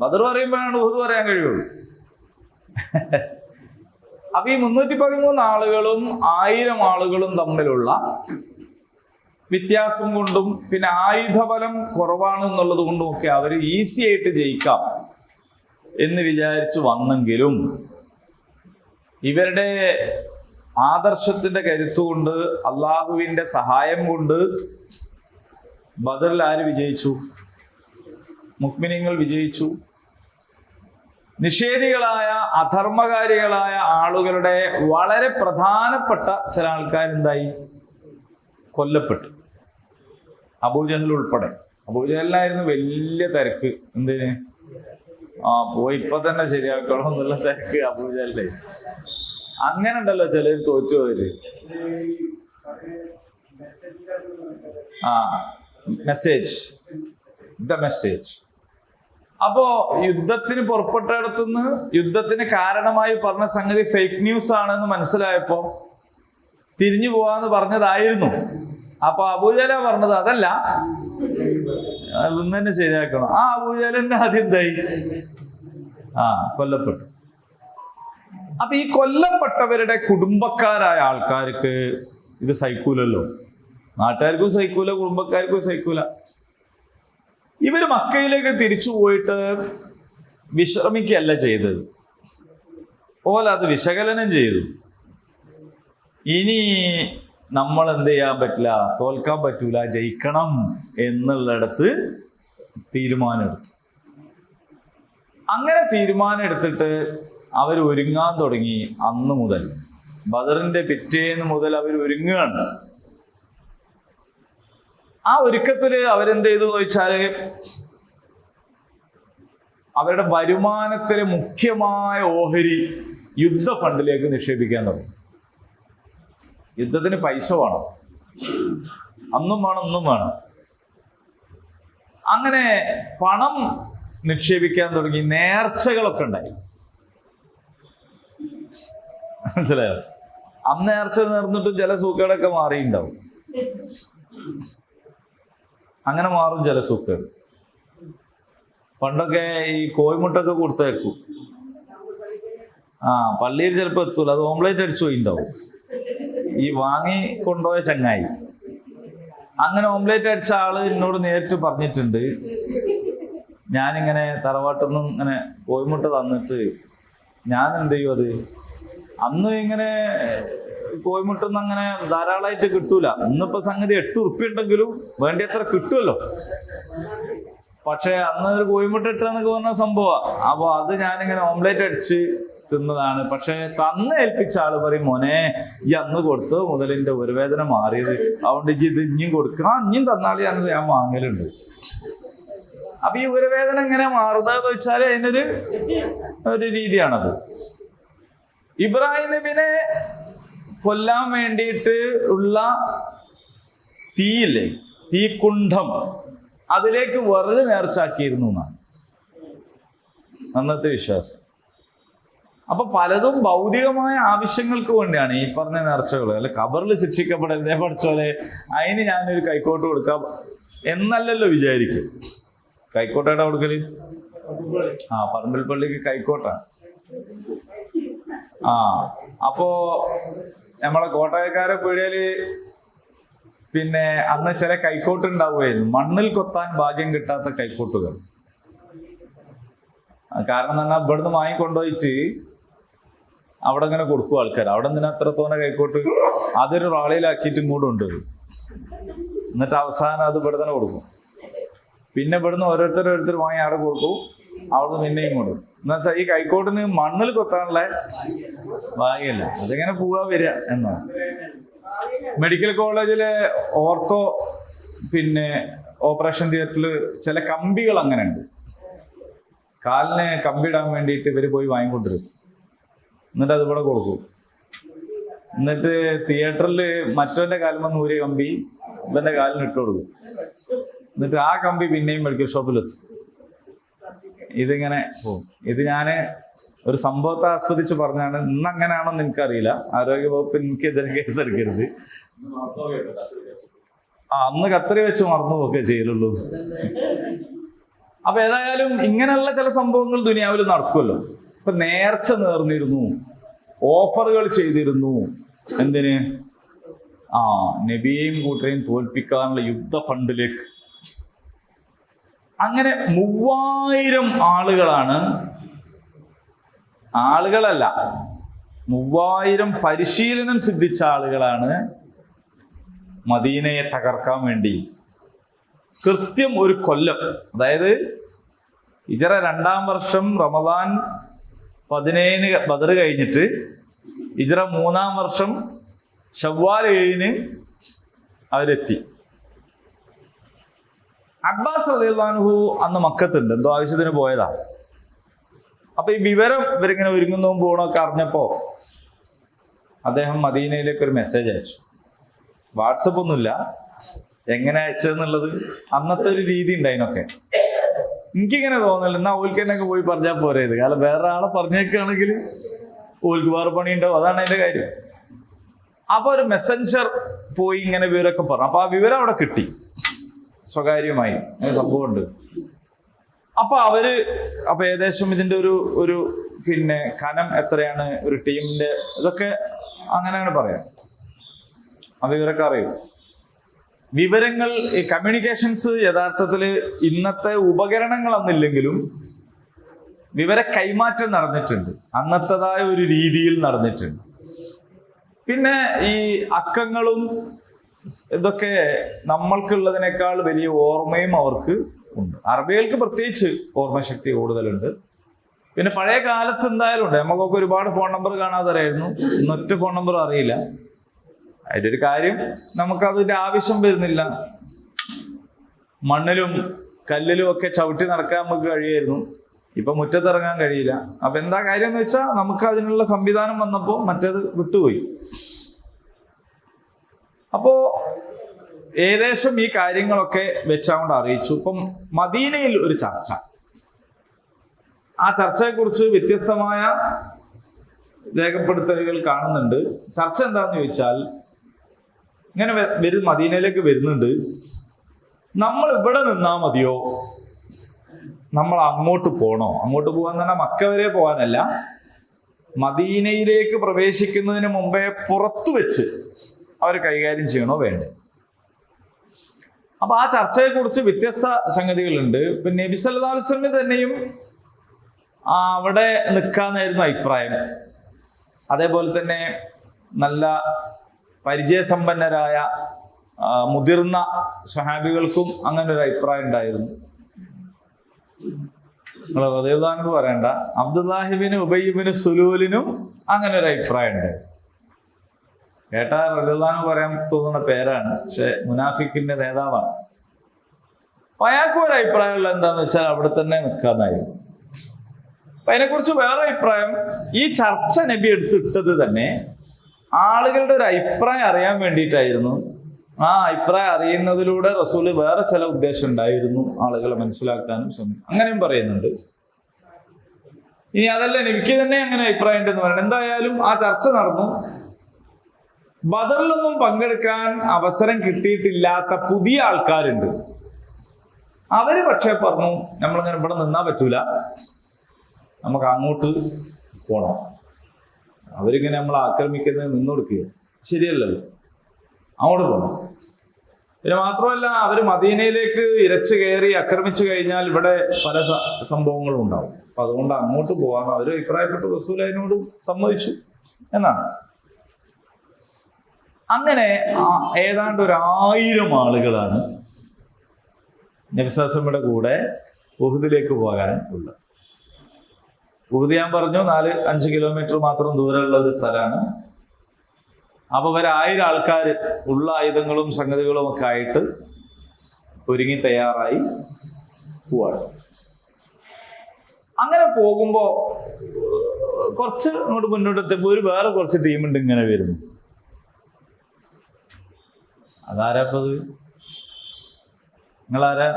ബദർ പറയുമ്പോഴാണ് ഉഹുദ് പറയാൻ കഴിയുള്ളൂ. അപ്പൊ ഈ 313 ആളുകളും 1000 ആളുകളും തമ്മിലുള്ള വ്യത്യാസം കൊണ്ടും പിന്നെ ആയുധബലം കുറവാണ് എന്നുള്ളത് കൊണ്ടും ഒക്കെ അവർ ഈസി ആയിട്ട് ജയിക്കാം എന്ന് വിചാരിച്ചു വന്നെങ്കിലും ഇവരുടെ ആദർശത്തിന്റെ കരുത്തുകൊണ്ട്, അള്ളാഹുവിന്റെ സഹായം കൊണ്ട് ബദറിൽ ആര് വിജയിച്ചു? മുഅ്മിനീങ്ങൾ വിജയിച്ചു. നിഷേധികളായ അധർമ്മകാരികളായ ആളുകളുടെ വളരെ പ്രധാനപ്പെട്ട ചില ആൾക്കാരെന്തായി? കൊല്ലപ്പെട്ടു. അബൂജഹൽ ഉൾപ്പെടെ. അബൂജഹലിനായിരുന്നു വലിയ തിരക്ക്. എന്തിന്? പോയി ഇപ്പൊ തന്നെ ശരിയാക്കണം എന്നുള്ള തിരക്ക് അബൂജഹലിന്റെ. അങ്ങനെ ഉണ്ടല്ലോ ചിലർ തോറ്റുപോയത്. Message, the message. അപ്പോ യുദ്ധത്തിന് പുറപ്പെട്ടിടത്തുനിന്ന് യുദ്ധത്തിന് കാരണമായി പറഞ്ഞ സംഗതി ഫേക്ക് ന്യൂസ് ആണെന്ന് മനസ്സിലായപ്പോ തിരിഞ്ഞു പോവാന്ന് പറഞ്ഞതായിരുന്നു. അപ്പൊ അബൂജഹല പറഞ്ഞത് അതല്ല, അതൊന്നും തന്നെ ശരിയാക്കണം. ആ അബൂജഹലിന്റെ ആദ്യം എന്തായി? കൊല്ലപ്പെട്ടു. അപ്പൊ ഈ കൊല്ലപ്പെട്ടവരുടെ കുടുംബക്കാരായ ആൾക്കാർക്ക് ഇത് സഹിക്കൂലല്ലോ. നാട്ടുകാർക്കും സഹിക്കൂല, കുടുംബക്കാർക്കും സഹിക്കൂല. ഇവര് മക്കയിലേക്ക് തിരിച്ചു പോയിട്ട് വിശ്രമിക്കുകയല്ല ചെയ്തത്, ഓല അത് വിശകലനം ചെയ്തു. ഇനി നമ്മൾ എന്ത് ചെയ്യാൻ പറ്റില്ല, തോൽക്കാൻ പറ്റൂല, ജയിക്കണം എന്നുള്ളിടത്ത് തീരുമാനമെടുത്തു. അങ്ങനെ തീരുമാനം എടുത്തിട്ട് അവർ ഒരുങ്ങാൻ തുടങ്ങി. അന്ന് മുതൽ, ബദറിന്റെ പിറ്റേന്ന് മുതൽ അവർ ഒരുങ്ങുകയാണ്. ആ ഒരുക്കത്തില് അവരെന്ത് ചെയ്തു എന്ന് വെച്ചാല് അവരുടെ വരുമാനത്തിലെ മുഖ്യമായ ഓഹരി യുദ്ധ ഫണ്ടിലേക്ക് നിക്ഷേപിക്കാൻ തുടങ്ങി. യുദ്ധത്തിന് പൈസ വേണം, അന്നും വേണം, ഒന്നും വേണം. അങ്ങനെ പണം നിക്ഷേപിക്കാൻ തുടങ്ങി. നേർച്ചകളൊക്കെ ഉണ്ടായി. മനസ്സിലായോ? അന്ന് നേർച്ച നേർന്നിട്ടും ചില സൂക്കേടൊക്കെ മാറിയിട്ടുണ്ടാവും. അങ്ങനെ മാറും ചില സൂക്കേട്. പണ്ടൊക്കെ ഈ കോഴിമുട്ടൊക്കെ കൊടുത്തേക്കും. പള്ളിയിൽ ചിലപ്പോൾ എത്തൂല, അത് ഓംലേറ്റ് അടിച്ചു പോയിണ്ടാവും ഈ വാങ്ങി കൊണ്ടുപോയ ചങ്ങായി. അങ്ങനെ ഓംലേറ്റ് അടിച്ച ആള് എന്നോട് നേരിട്ട് പറഞ്ഞിട്ടുണ്ട്, ഞാനിങ്ങനെ തറവാട്ടിൽ നിന്നും ഇങ്ങനെ കോഴിമുട്ട തന്നിട്ട് ഞാൻ എന്ത് ചെയ്യും, അത് അന്ന് ഇങ്ങനെ കോഴിമുട്ടൊന്നും അങ്ങനെ ധാരാളമായിട്ട് കിട്ടൂല. ഇന്നിപ്പോ സംഗതി 8 ഉറുപ്പ്യ ഉണ്ടെങ്കിലും വേണ്ടിയത്ര കിട്ടുമല്ലോ. പക്ഷെ അന്ന് ഒരു കോഴിമുട്ട ഇട്ടെന്നൊക്കെ പറഞ്ഞ സംഭവമാണ്. അപ്പൊ അത് ഞാനിങ്ങനെ ഓംലേറ്റ് അടിച്ച് തിന്നതാണ്. പക്ഷെ തന്ന് ഏൽപ്പിച്ച ആള് പറയും, മോനെ ഈ അന്ന് കൊടുത്ത് മുതലിന്റെ ഒരു വേദന മാറിയത്, അതുകൊണ്ട് ഇത് ഇഞ്ഞും കൊടുക്കുക, ഇഞ്ഞും തന്നാളി ഞാൻ വാങ്ങലുണ്ട്. അപ്പൊ ഈ ഒരു വേദന എങ്ങനെ മാറുന്നതെന്ന് വെച്ചാല് അതിനൊരു രീതിയാണത്. ഇബ്രാഹിം നബിനെ കൊല്ലാൻ വേണ്ടിയിട്ട് ഉള്ള തീയില്ലേ, തീക്കുണ്ഠം, അതിലേക്ക് വെറുതെ നേർച്ചാക്കിയിരുന്നു എന്നാണ് അന്നത്തെ വിശ്വാസം. അപ്പൊ പലതും ഭൗതികമായ ആവശ്യങ്ങൾക്ക് വേണ്ടിയാണ് ഈ പറഞ്ഞ നേർച്ചകൾ. അല്ലെ ഖബറിൽ ശിക്ഷിക്കപ്പെടരുതേ പഠിച്ചോലെ, അതിന് ഞാനൊരു കൈക്കോട്ട് കൊടുക്കാം എന്നല്ലല്ലോ വിചാരിക്കും. കൈക്കോട്ടയുടെ കൊടുക്കല് പറമ്പിൽ പള്ളിക്ക് കൈക്കോട്ടാണ്. അപ്പോ നമ്മളെ കോട്ടയക്കാരെ പീടികയില് പിന്നെ അന്ന് ചില കൈക്കോട്ട് ഉണ്ടാവുമായിരുന്നു, മണ്ണിൽ കൊത്താൻ ഭാഗ്യം കിട്ടാത്ത കൈക്കോട്ടുകൾ. കാരണം എന്ന് പറഞ്ഞാൽ ഇവിടുന്ന് വാങ്ങിക്കൊണ്ടുപോയിച്ച് അവിടെ ഇങ്ങനെ കൊടുക്കും ആൾക്കാർ. അവിടെ നിന്ന് അത്രത്തോനെ കൈക്കോട്ട് അതൊരു റാളിയിലാക്കിയിട്ട് ഇങ്ങോട്ട് കൊണ്ടുവരും. എന്നിട്ട് അവസാനം അത് ഇവിടെ തന്നെ കൊടുക്കും. പിന്നെ ഇവിടുന്ന് ഓരോരുത്തർ വാങ്ങി അവിടെ കൊടുക്കും, അവിടുന്ന് പിന്നെയും കൊടുക്കും. എന്നുവെച്ചാൽ ഈ കൈക്കോട്ടിന് മണ്ണിൽ കൊത്താനുള്ള ഭാഗ്യമില്ല, അതെങ്ങനെ പോവാ വരിക എന്നാണ്. മെഡിക്കൽ കോളേജിലെ ഓർത്തോ പിന്നെ ഓപ്പറേഷൻ തിയേറ്ററിൽ ചില കമ്പികൾ അങ്ങനെ ഉണ്ട്. കാലിന് കമ്പി ഇടാൻ വേണ്ടിയിട്ട് ഇവര് പോയി വാങ്ങിക്കൊണ്ടിരും. എന്നിട്ട് അതിവിടെ കൊടുക്കും. എന്നിട്ട് തിയേറ്ററിൽ മറ്റവന്റെ കാലിൽ ഊരിയ കമ്പി ഇവന്റെ കാലിന് ഇട്ട് കൊടുക്കും. എന്നിട്ട് ആ കമ്പി പിന്നെയും മെഡിക്കൽ ഷോപ്പിലെത്തും. ഇതിങ്ങനെ പോകും. ഇത് ഞാന് ഒരു സംഭവത്തെ ആസ്വദിച്ച് പറഞ്ഞാണ്. ഇന്ന് അങ്ങനെയാണെന്ന് എനിക്കറിയില്ല. ആരോഗ്യവകുപ്പ് എനിക്കെതിരെ കേസ് എടുക്കരുത്. അന്ന് കത്രി വെച്ച് മറന്നു പോക്കെ ചെയ്യലുള്ളൂ. അപ്പൊ ഏതായാലും ഇങ്ങനെയുള്ള ചില സംഭവങ്ങൾ ദുനിയാവിൽ നടക്കുമല്ലോ. ഇപ്പൊ നേർച്ച നേർന്നിരുന്നു, ഓഫറുകൾ ചെയ്തിരുന്നു. എന്തിന്? നബിയെയും കൂട്ടരെയും തോൽപ്പിക്കാനുള്ള യുദ്ധ ഫണ്ടിലേക്ക്. അങ്ങനെ 3000 ആളുകളല്ല 3000 പരിശീലനം സിദ്ധിച്ച ആളുകളാണ് മദീനയെ തകർക്കാൻ വേണ്ടി കൃത്യം ഒരു കൊല്ലം, അതായത് ഹിജ്റ 2-ാം വർഷം റമദാൻ 17 ബദർ കഴിഞ്ഞിട്ട് ഹിജ്റ 3-ാം വർഷം ശവ്വാൽ 7 അവരെത്തി. അബ്ബാസ് റളിയല്ലാഹു അൻഹു അന്ന് മക്കത്തുണ്ട്, എന്തോ ആവശ്യത്തിന് പോയതാ. അപ്പൊ ഈ വിവരം ഇവരിങ്ങനെ ഒരുങ്ങുന്നതും പോകണമൊക്കെ അറിഞ്ഞപ്പോ അദ്ദേഹം മദീനയിലേക്ക് ഒരു മെസ്സേജ് അയച്ചു. വാട്സപ്പ് ഒന്നുമില്ല, എങ്ങനെ അയച്ചതെന്നുള്ളത് അന്നത്തെ ഒരു രീതി ഉണ്ട്. അതിനൊക്കെ എനിക്കിങ്ങനെ തോന്നില്ല, എന്നാ ഓൽക്ക് തന്നെ പോയി പറഞ്ഞാൽ പോരെ ഇത്. കാരണം വേറെ ആളെ പറഞ്ഞേക്കുകയാണെങ്കിൽ ഓൽക്ക് വേറെ പണി ഉണ്ടാവും. അതാണ് അതിന്റെ കാര്യം. അപ്പൊ ഒരു മെസ്സഞ്ചർ പോയി ഇങ്ങനെ വിവരമൊക്കെ പറഞ്ഞു. അപ്പൊ ആ വിവരം അവിടെ കിട്ടി സ്വകാര്യമായി, അങ്ങനെ സംഭവമുണ്ട്. അപ്പൊ ഏകദേശം ഇതിന്റെ ഒരു പിന്നെ കനം എത്രയാണ് ഒരു ടീമിന്റെ, ഇതൊക്കെ അങ്ങനെയാണ് പറയാം. ആ വിവരമൊക്കെ അറിയും. വിവരങ്ങൾ, ഈ കമ്മ്യൂണിക്കേഷൻസ് യഥാർത്ഥത്തിൽ ഇന്നത്തെ ഉപകരണങ്ങൾ അന്നില്ലെങ്കിലും വിവര കൈമാറ്റം നടന്നിട്ടുണ്ട്, അന്നത്തേതായ ഒരു രീതിയിൽ നടന്നിട്ടുണ്ട്. പിന്നെ ഈ അക്കങ്ങളും ഇതൊക്കെ നമ്മൾക്കുള്ളതിനേക്കാൾ വലിയ ഓർമ്മയും അവർക്ക് ഉണ്ട്. അറബികൾക്ക് പ്രത്യേകിച്ച് ഓർമ്മശക്തി കൂടുതലുണ്ട്. പിന്നെ പഴയ കാലത്ത് എന്തായാലും ഉണ്ട്. നമുക്കൊക്കെ ഒരുപാട് ഫോൺ നമ്പർ കാണാതെ അറിയായിരുന്നു, ഇന്നൊറ്റ ഫോൺ നമ്പർ അറിയില്ല. അതിൻ്റെ ഒരു കാര്യം, നമുക്കതിൻ്റെ ആവശ്യം വരുന്നില്ല. മണ്ണിലും കല്ലിലും ഒക്കെ ചവിട്ടി നടക്കാൻ നമുക്ക് കഴിയായിരുന്നു, ഇപ്പൊ മുറ്റത്തിറങ്ങാൻ കഴിയില്ല. അപ്പൊ എന്താ കാര്യം എന്ന് വെച്ചാൽ നമുക്ക് അതിനുള്ള സംവിധാനം വന്നപ്പോൾ മറ്റേത് വിട്ടുപോയി. അപ്പോ ഏകദേശം ഈ കാര്യങ്ങളൊക്കെ വെച്ചുകൊണ്ട് അറിയിച്ചു. ഇപ്പം മദീനയിൽ ഒരു ചർച്ച, ആ ചർച്ചയെക്കുറിച്ച് വ്യത്യസ്തമായ രേഖപ്പെടുത്തലുകൾ കാണുന്നുണ്ട്. ചർച്ച എന്താന്ന് ചോദിച്ചാൽ, ഇങ്ങനെ മദീനയിലേക്ക് വരുന്നുണ്ട്, നമ്മൾ ഇവിടെ നിന്നാ മതിയോ, നമ്മൾ അങ്ങോട്ട് പോകണോ? അങ്ങോട്ട് പോകാൻ പറഞ്ഞാൽ മക്ക വരെ പോകാനല്ല, മദീനയിലേക്ക് പ്രവേശിക്കുന്നതിന് മുമ്പേ പുറത്തു വെച്ച് അവർ കൈകാര്യം ചെയ്യണോ വേണ്ടേ? അപ്പൊ ആ ചർച്ചയെക്കുറിച്ച് വ്യത്യസ്ത സംഗതികളുണ്ട്. പിന്നെ നബി സല്ലല്ലാഹു അലൈഹി വസല്ലം തന്നെയും അവിടെ നിൽക്കാന്നായിരുന്നു അഭിപ്രായം. അതേപോലെ തന്നെ നല്ല പരിചയസമ്പന്നരായ മുതിർന്ന സ്വഹാബികൾക്കും അങ്ങനെ ഒരു അഭിപ്രായം ഉണ്ടായിരുന്നു. നിങ്ങൾ റളിയല്ലാഹു പറയണ്ട, അബ്ദുല്ലാഹിബിന് ഉബയ്യിബിന് സുലൂലിനും അങ്ങനെ ഒരു അഭിപ്രായം ഉണ്ട്. കേട്ടാ റളിയല്ലാഹു പറയാൻ തോന്നുന്ന പേരാണ്, പക്ഷെ മുനാഫിക്കിന്റെ നേതാവാണ്. അപ്പൊ അയാൾക്കും ഒരു അഭിപ്രായമുള്ള എന്താന്ന് വെച്ചാൽ അവിടെ തന്നെ നിൽക്കാന്നായിരുന്നു. അപ്പൊ അതിനെക്കുറിച്ച് വേറെ അഭിപ്രായം, ഈ ചർച്ച നബി എടുത്തിട്ടത് തന്നെ ആളുകളുടെ ഒരു അഭിപ്രായം അറിയാൻ വേണ്ടിയിട്ടായിരുന്നു. ആ അഭിപ്രായം അറിയുന്നതിലൂടെ റസൂല് വേറെ ചില ഉദ്ദേശം ഉണ്ടായിരുന്നു, ആളുകളെ മനസ്സിലാക്കാനും ശ്രമിക്കും, അങ്ങനെയും പറയുന്നുണ്ട്. ഇനി അതല്ല, നബിക്ക് തന്നെ അങ്ങനെ അഭിപ്രായം ഉണ്ടെന്ന് പറയുന്നത്. എന്തായാലും ആ ചർച്ച നടന്നു. ബദറിലൊന്നും പങ്കെടുക്കാൻ അവസരം കിട്ടിയിട്ടില്ലാത്ത പുതിയ ആൾക്കാരുണ്ട്. അവര് പക്ഷെ പറഞ്ഞു, നമ്മളിങ്ങനെ ഇവിടെ നിന്നാ പറ്റൂല, നമുക്ക് അങ്ങോട്ട് പോണം. അവരിങ്ങനെ നമ്മൾ ആക്രമിക്കുന്നത് നിന്ന് കൊടുക്കുക ശരിയല്ലല്ലോ, അങ്ങോട്ട് പോകണം. പിന്നെ മാത്രമല്ല, അവർ മദീനയിലേക്ക് ഇരച്ചു കയറി ആക്രമിച്ചു കഴിഞ്ഞാൽ ഇവിടെ പല സംഭവങ്ങളും ഉണ്ടാവും. അപ്പൊ അതുകൊണ്ട് അങ്ങോട്ട് പോകാൻ അവർ അഭിപ്രായപ്പെട്ടു. റസൂൽ അതിനോട് സമ്മതിച്ചു എന്നാണ്. അങ്ങനെ ഏതാണ്ട് 1000 ആളുകളാണ് നബി സല്ലല്ലാഹു അലൈഹി വസല്ലമയുടെ കൂടെ ഉഹുദിലേക്ക് പോകാൻ ഉള്ളത്. ഉഹുദ് ഞാൻ പറഞ്ഞു 4-5 കിലോമീറ്റർ മാത്രം ദൂരമുള്ള ഒരു സ്ഥലമാണ്. അപ്പൊ 1000 ആൾക്കാർ ഉള്ള ആയുധങ്ങളും സംഗതികളും ഒക്കെ ആയിട്ട് ഒരുങ്ങി തയ്യാറായി പോവാണ്. അങ്ങനെ പോകുമ്പോ കുറച്ച് അങ്ങോട്ട് മുന്നോട്ടെത്തിയപ്പോ വേറെ കുറച്ച് ടീമുണ്ട് ഇങ്ങനെ വരുന്നു. അതാരാപ്പത്? നിങ്ങളാരാ?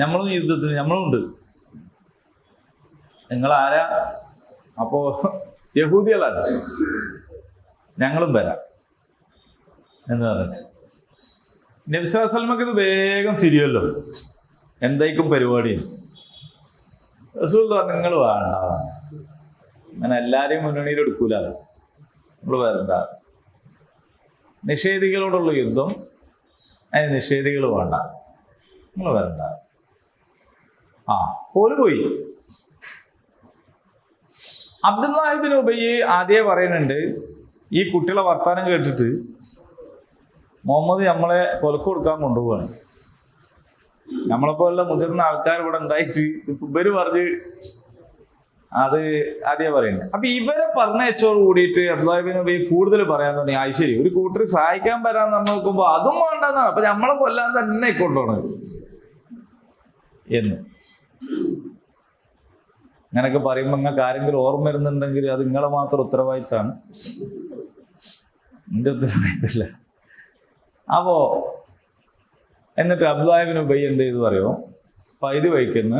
നമ്മളും യുദ്ധത്തിന് നമ്മളുണ്ട്, നിങ്ങളാരാ? അപ്പോ യഹൂദികളാണ്, ഞങ്ങളും വരാം എന്ന് പറഞ്ഞിട്ട് നബി സല്ലല്ലാഹു അലൈഹി വസല്ലമക്ക് ഇത് വേഗം തിരിയല്ലോ, എന്തായിരിക്കും പരിപാടി. റസൂൽ പറഞ്ഞു, നിങ്ങൾ വേണ്ട, അങ്ങനെ എല്ലാരെയും മുന്നണിയിൽ എടുക്കൂല, നമ്മൾ വരണ്ട. നിഷേധികളോടുള്ള യുദ്ധം, അതിന് നിഷേധികൾ വേണ്ട, നിങ്ങൾ വരണ്ട. പോല് പോയി. അബ്ദുല്ലാഹിബിൻ ഉബയ്യ് ആദ്യമേ പറയുന്നുണ്ട്, ഈ കുട്ടികളെ വർത്താനം കേട്ടിട്ട് മുഹമ്മദ് നമ്മളെ കൊലക്ക് കൊടുക്കാൻ കൊണ്ടുപോവാണ്. നമ്മളെപ്പോലുള്ള മുതിർന്ന ആൾക്കാർ ഇവിടെ ഉണ്ടായിട്ട് ഇവര് പറഞ്ഞ് അത് ആദ്യം പറയുന്നത്. അപ്പൊ ഇവരെ പറഞ്ഞയച്ചോട് കൂടിയിട്ട് അബ്ദുല്ലാഹിബിൻ ഉബയ്യ് കൂടുതൽ പറയാൻ തുടങ്ങി. അത് ശരി, ഒരു കൂട്ടർ സഹായിക്കാൻ വരാൻ നമ്മൾ നോക്കുമ്പോ അതും വേണ്ടെന്നാണ്, അപ്പൊ നമ്മളെ കൊല്ലാൻ തന്നെ കൊണ്ടുപോകണം എന്ന്. അങ്ങനൊക്കെ പറയുമ്പോ നിങ്ങൾക്ക് ആരെങ്കിലും ഓർമ്മ വരുന്നുണ്ടെങ്കിൽ അത് നിങ്ങളെ മാത്രം ഉത്തരവാദിത്തമാണ്, എന്റെ ഉത്തരവാദിത്തമല്ല. അപ്പോ എന്നിട്ട് അബ്ദുല്ലാഹിബിൻ ഉബയ്യ് എന്ത് ചെയ്തു പറയോ, പൈതി വയ്ക്കുന്ന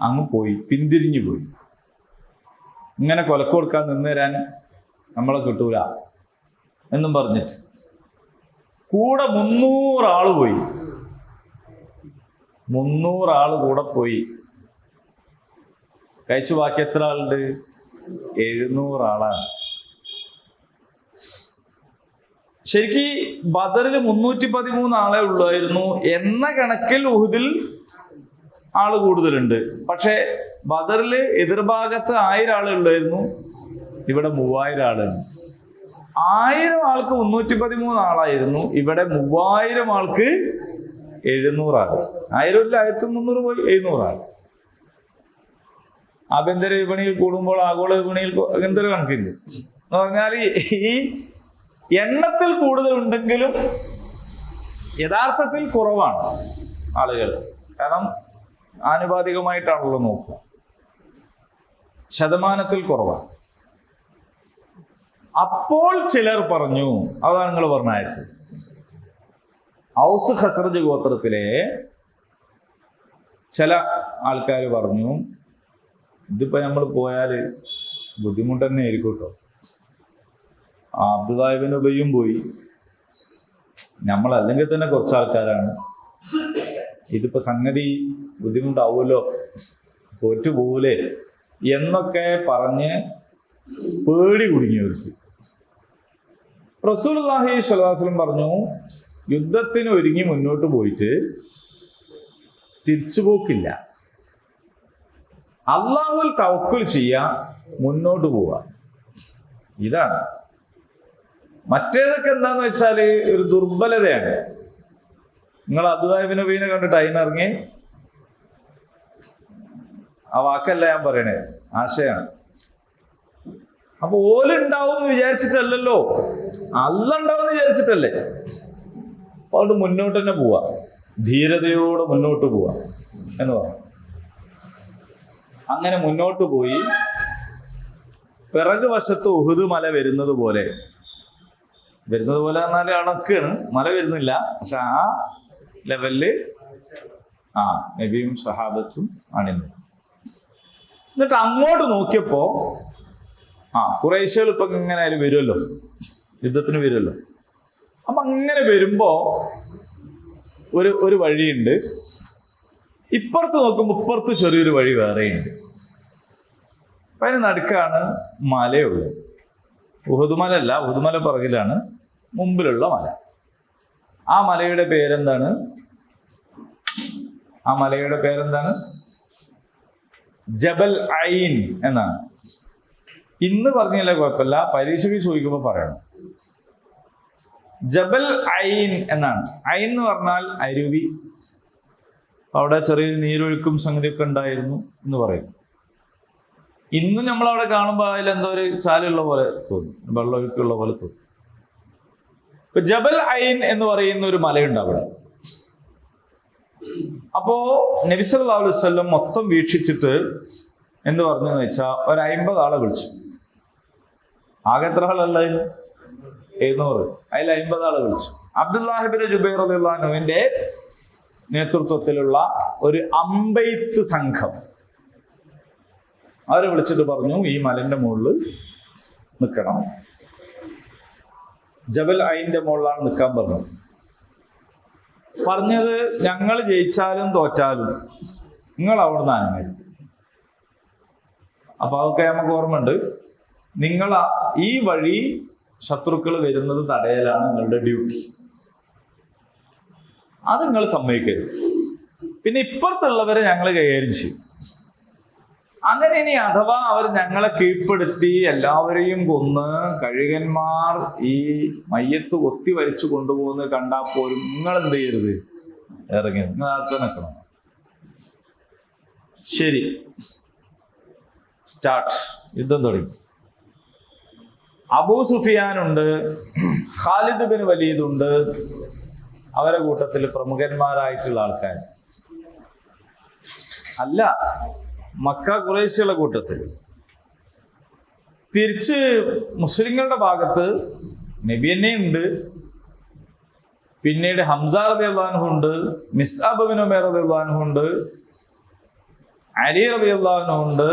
അങ്ങ് പോയി, പിന്തിരിഞ്ഞു പോയി. ഇങ്ങനെ കൊലക്ക് കൊടുക്കാൻ നിന്ന് തരാൻ നമ്മളെ കിട്ടൂല എന്നും പറഞ്ഞിട്ട് കൂടെ 300 ആള് പോയി. 300 ആള് കൂടെ പോയി. കഴിച്ചു ബാക്കി എത്ര ആളുണ്ട്? 700 ആളാണ്. ശരിക്ക് ബദറിൽ 313 ആളെ ഉള്ളായിരുന്നു എന്ന കണക്കിൽ ഉഹുദിൽ ആള് കൂടുതലുണ്ട്. പക്ഷെ ബദറിൽ എതിർഭാഗത്ത് 1000 ആളെ ഉള്ളായിരുന്നു, ഇവിടെ 3000 ആളുണ്ട്. 1000 ആൾക്ക് 313 ആളായിരുന്നു, ഇവിടെ 3000 ആൾക്ക് 700 ആൾ. 1000 1300 പോയി 700 ആൾ. ആഭ്യന്തര വിപണിയിൽ കൂടുമ്പോൾ ആഗോള വിപണിയിൽ എന്തൊരു കണക്കില്ല എന്ന് പറഞ്ഞാൽ ഈ എണ്ണത്തിൽ കൂടുതലുണ്ടെങ്കിലും യഥാർത്ഥത്തിൽ കുറവാണ് ആളുകൾ. കാരണം ആനുപാതികമായിട്ടാണല്ലോ നോക്കുക, ശതമാനത്തിൽ കുറവാണ്. അപ്പോൾ ചിലർ പറഞ്ഞു, അതാണ് നിങ്ങൾ പറഞ്ഞ ആയത്ത്, ഔസ് ഖസ്റജ് ഗോത്രത്തിലെ ചില ആൾക്കാർ പറഞ്ഞു, ഇതിപ്പോ നമ്മൾ പോയാൽ ബുദ്ധിമുട്ട് തന്നെ ആയിരിക്കും കേട്ടോ. അബ്ദുല്ലാഹ് ഇബ്നു ഉബയ്യും പോയി, നമ്മൾ അല്ലെങ്കിൽ തന്നെ കുറച്ച് ആൾക്കാരാണ്, ഇതിപ്പോ സംഗതി ബുദ്ധിമുട്ടാവുമല്ലോ, തോറ്റുപോകൂലേ എന്നൊക്കെ പറഞ്ഞ് പേടി കുടുങ്ങിയവർക്ക് റസൂലുള്ളാഹി സ്വല്ലല്ലാഹു അലൈഹി വസല്ലം പറഞ്ഞു, യുദ്ധത്തിന് ഒരുങ്ങി മുന്നോട്ട് പോയിട്ട് തിരിച്ചുപോക്കില്ല. അള്ളാഹുവിൽ തവക്കുൽ ചെയ്യാ, മുന്നോട്ട് പോവുക. ഇതാണ്. മറ്റേതൊക്കെ എന്താന്ന് വെച്ചാല് ഒരു ദുർബലതയാണ്. നിങ്ങൾ അബ്ദുല്ലാഹ് ഇബ്നു ഉബയ്യിനെ കണ്ടിട്ട് അതിനിറങ്ങി, ആ വാക്കല്ല ഞാൻ പറയണേ, ആശയാണ്. അപ്പൊ ഓലുണ്ടാവും എന്ന് വിചാരിച്ചിട്ടല്ലല്ലോ, അല്ല ഉണ്ടാവും എന്ന് വിചാരിച്ചിട്ടല്ലേ. അതുകൊണ്ട് മുന്നോട്ട് തന്നെ പോവാ, ധീരതയോടെ മുന്നോട്ട് പോവാ എന്ന് പറഞ്ഞു. അങ്ങനെ മുന്നോട്ട് പോയി. പിറകു വശത്ത് ഉഹുദ് മല വരുന്നത് പോലെ പറഞ്ഞാൽ അണക്കാണ്, മല വരുന്നില്ല, പക്ഷെ ആ ലെവലില് നബിയും സഹാബത്തും അണിഞ്ഞു. എന്നിട്ട് അങ്ങോട്ട് നോക്കിയപ്പോ ഖുറൈശികൾ ഇപ്പൊ ഇങ്ങനെ ആയാലും വരുമല്ലോ, യുദ്ധത്തിന് വരുമല്ലോ. അപ്പൊ അങ്ങനെ വരുമ്പോ ഒരു വഴിയുണ്ട്, ഇപ്പുറത്ത് നോക്കുമ്പോ ഇപ്പുറത്ത് ചെറിയൊരു വഴി വേറെയുണ്ട്. അപ്പൊ അതിന് നടുക്കാണ് മലയുള്ളത്. ഉഹുദ് മല അല്ല, ഉഹുദ് മല പുറകിലാണ്, മുമ്പിലുള്ള മല. ആ മലയുടെ പേരെന്താണ്? ആ മലയുടെ പേരെന്താണ്? ജബൽ ഐൻ എന്നാണ്. ഇന്ന് പറഞ്ഞില്ല കുഴപ്പമില്ല, പരീക്ഷയ്ക്ക് ചോദിക്കുമ്പോൾ പറയണം. ജബൽ ഐൻ എന്നാണ്. ഐൻ എന്ന് പറഞ്ഞാൽ അരുവി. അവിടെ ചെറിയ നീരൊഴുക്കും സംഗതിയൊക്കെ ഉണ്ടായിരുന്നു എന്ന് പറയും. ഇന്നും നമ്മളവിടെ കാണുമ്പോൾ അതിലെന്തോ ഒരു ചാലുള്ള പോലെ തോന്നും, വെള്ളമൊഴുക്കുള്ള പോലെ തോന്നും. ഇപ്പൊ ജബൽ ഐൻ എന്ന് പറയുന്ന ഒരു മലയുണ്ട് അവിടെ. അപ്പോ നബി സല്ലല്ലാഹു അലൈഹി വസല്ലം മൊത്തം വീക്ഷിച്ചിട്ട് എന്ത് പറഞ്ഞു വെച്ചാൽ ഒരു 50 ആളെ വിളിച്ചു. ആകെ എത്ര ആളല്ല? 700. അതിൽ 50 ആളെ വിളിച്ചു. അബ്ദുല്ലാഹി ഇബ്നു ജുബൈർ റളിയല്ലാഹു അൻഹുവിന്റെ നേതൃത്വത്തിലുള്ള ഒരു അമ്പെയ്ത്ത് സംഘം അവരെ വിളിച്ചിട്ട് പറഞ്ഞു, ഈ മലന്റെ മുകളിൽ നിൽക്കണം, ജബൽ ഐന്റെ മുകളിലാണ് നിൽക്കാൻ പറഞ്ഞത്. പറഞ്ഞത് ഞങ്ങൾ ജയിച്ചാലും തോറ്റാലും നിങ്ങൾ അവിടുന്ന് അനുമതി. അപ്പൊ അതൊക്കെ നമുക്ക് ഓർമ്മയുണ്ട്. നിങ്ങൾ ഈ വഴി ശത്രുക്കൾ വരുന്നത് തടയലാണ് നിങ്ങളുടെ ഡ്യൂട്ടി, അത് നിങ്ങൾ സമ്മതിക്കരുത്. പിന്നെ ഇപ്പുറത്തുള്ളവരെ ഞങ്ങൾ കൈകാര്യം ചെയ്യും. അങ്ങനെ ഇനി അഥവാ അവർ ഞങ്ങളെ കീഴ്പ്പെടുത്തി എല്ലാവരെയും കൊന്ന് കഴുകന്മാർ ഈ മയ്യത്ത് കൊത്തി വലിച്ചു കൊണ്ടുപോകുന്നത് കണ്ടാൽ പോലും നിങ്ങൾ എന്ത് ചെയ്യരുത്, ഇറങ്ങി നിങ്ങൾ അടുത്ത് നിൽക്കണം. ശരി, സ്റ്റാർട്ട്. യുദ്ധം തുടങ്ങി. അബൂ സുഫിയാനുണ്ട്, ഖാലിദ് ബിൻ വലീദ് ഉണ്ട്, അവരെ കൂട്ടത്തിൽ പ്രമുഖന്മാരായിട്ടുള്ള ആൾക്കാർ അല്ല, മക്ക ഖുറൈശികളുടെ കൂട്ടത്തിൽ. തിരിച്ച് മുസ്ലിങ്ങളുടെ ഭാഗത്ത് നബി തന്നെ ഉണ്ട്, പിന്നീട് ഹംസ റളിയല്ലാഹു അൻഹു ഉണ്ട്, മിസ്അബ് ബിൻ ഉമൈർ റളിയല്ലാഹു അൻഹു ഉണ്ട്, അലി റളിയല്ലാഹു അൻഹു ഉണ്ട്.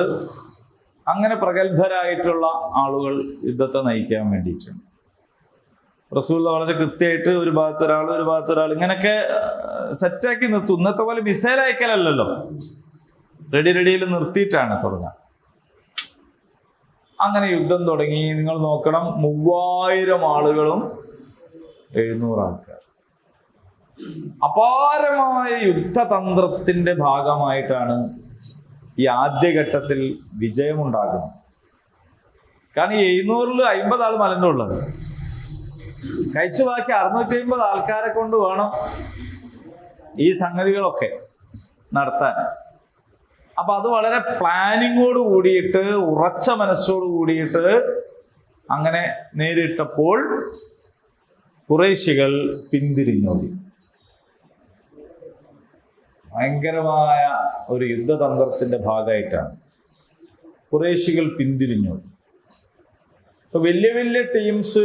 അങ്ങനെ പ്രഗത്ഭരായിട്ടുള്ള ആളുകൾ യുദ്ധത്തെ നയിക്കാൻ വേണ്ടിയിട്ടുണ്ട്. റസൂൽ വളരെ കൃത്യമായിട്ട് ഒരു ഭാഗത്തൊരാൾ ഇങ്ങനെയൊക്കെ സെറ്റാക്കി നിർത്തും. ഇന്നത്തെ പോലെ മിസൈൽ അയക്കലല്ലോ, റെഡിയിൽ നിർത്തിയിട്ടാണ് തുടങ്ങുക. അങ്ങനെ യുദ്ധം തുടങ്ങി. നിങ്ങൾ നോക്കണം, 3000 ആളുകളും 700 ആൾക്കാർ. അപാരമായ യുദ്ധതന്ത്രത്തിന്റെ ഭാഗമായിട്ടാണ് ഈ ആദ്യഘട്ടത്തിൽ വിജയമുണ്ടാകുന്നത്. കാരണം ഈ 700-50 ആൾ മലന്റെ ഉള്ളത് കഴിച്ചു ബാക്കി 650 ആൾക്കാരെ കൊണ്ട് വേണം ഈ സംഗതികളൊക്കെ നടത്താൻ. അപ്പൊ അത് വളരെ പ്ലാനിങ്ങോട് കൂടിയിട്ട്, ഉറച്ച മനസ്സോട് കൂടിയിട്ട് അങ്ങനെ നേരിട്ടപ്പോൾ ഖുറൈശികൾ പിന്തിരിഞ്ഞോടി. ഭയങ്കരമായ ഒരു യുദ്ധതന്ത്രത്തിന്റെ ഭാഗമായിട്ടാണ് ഖുറൈശികൾ പിന്തിരിഞ്ഞോടി. ഇപ്പൊ വലിയ വലിയ ടീംസ്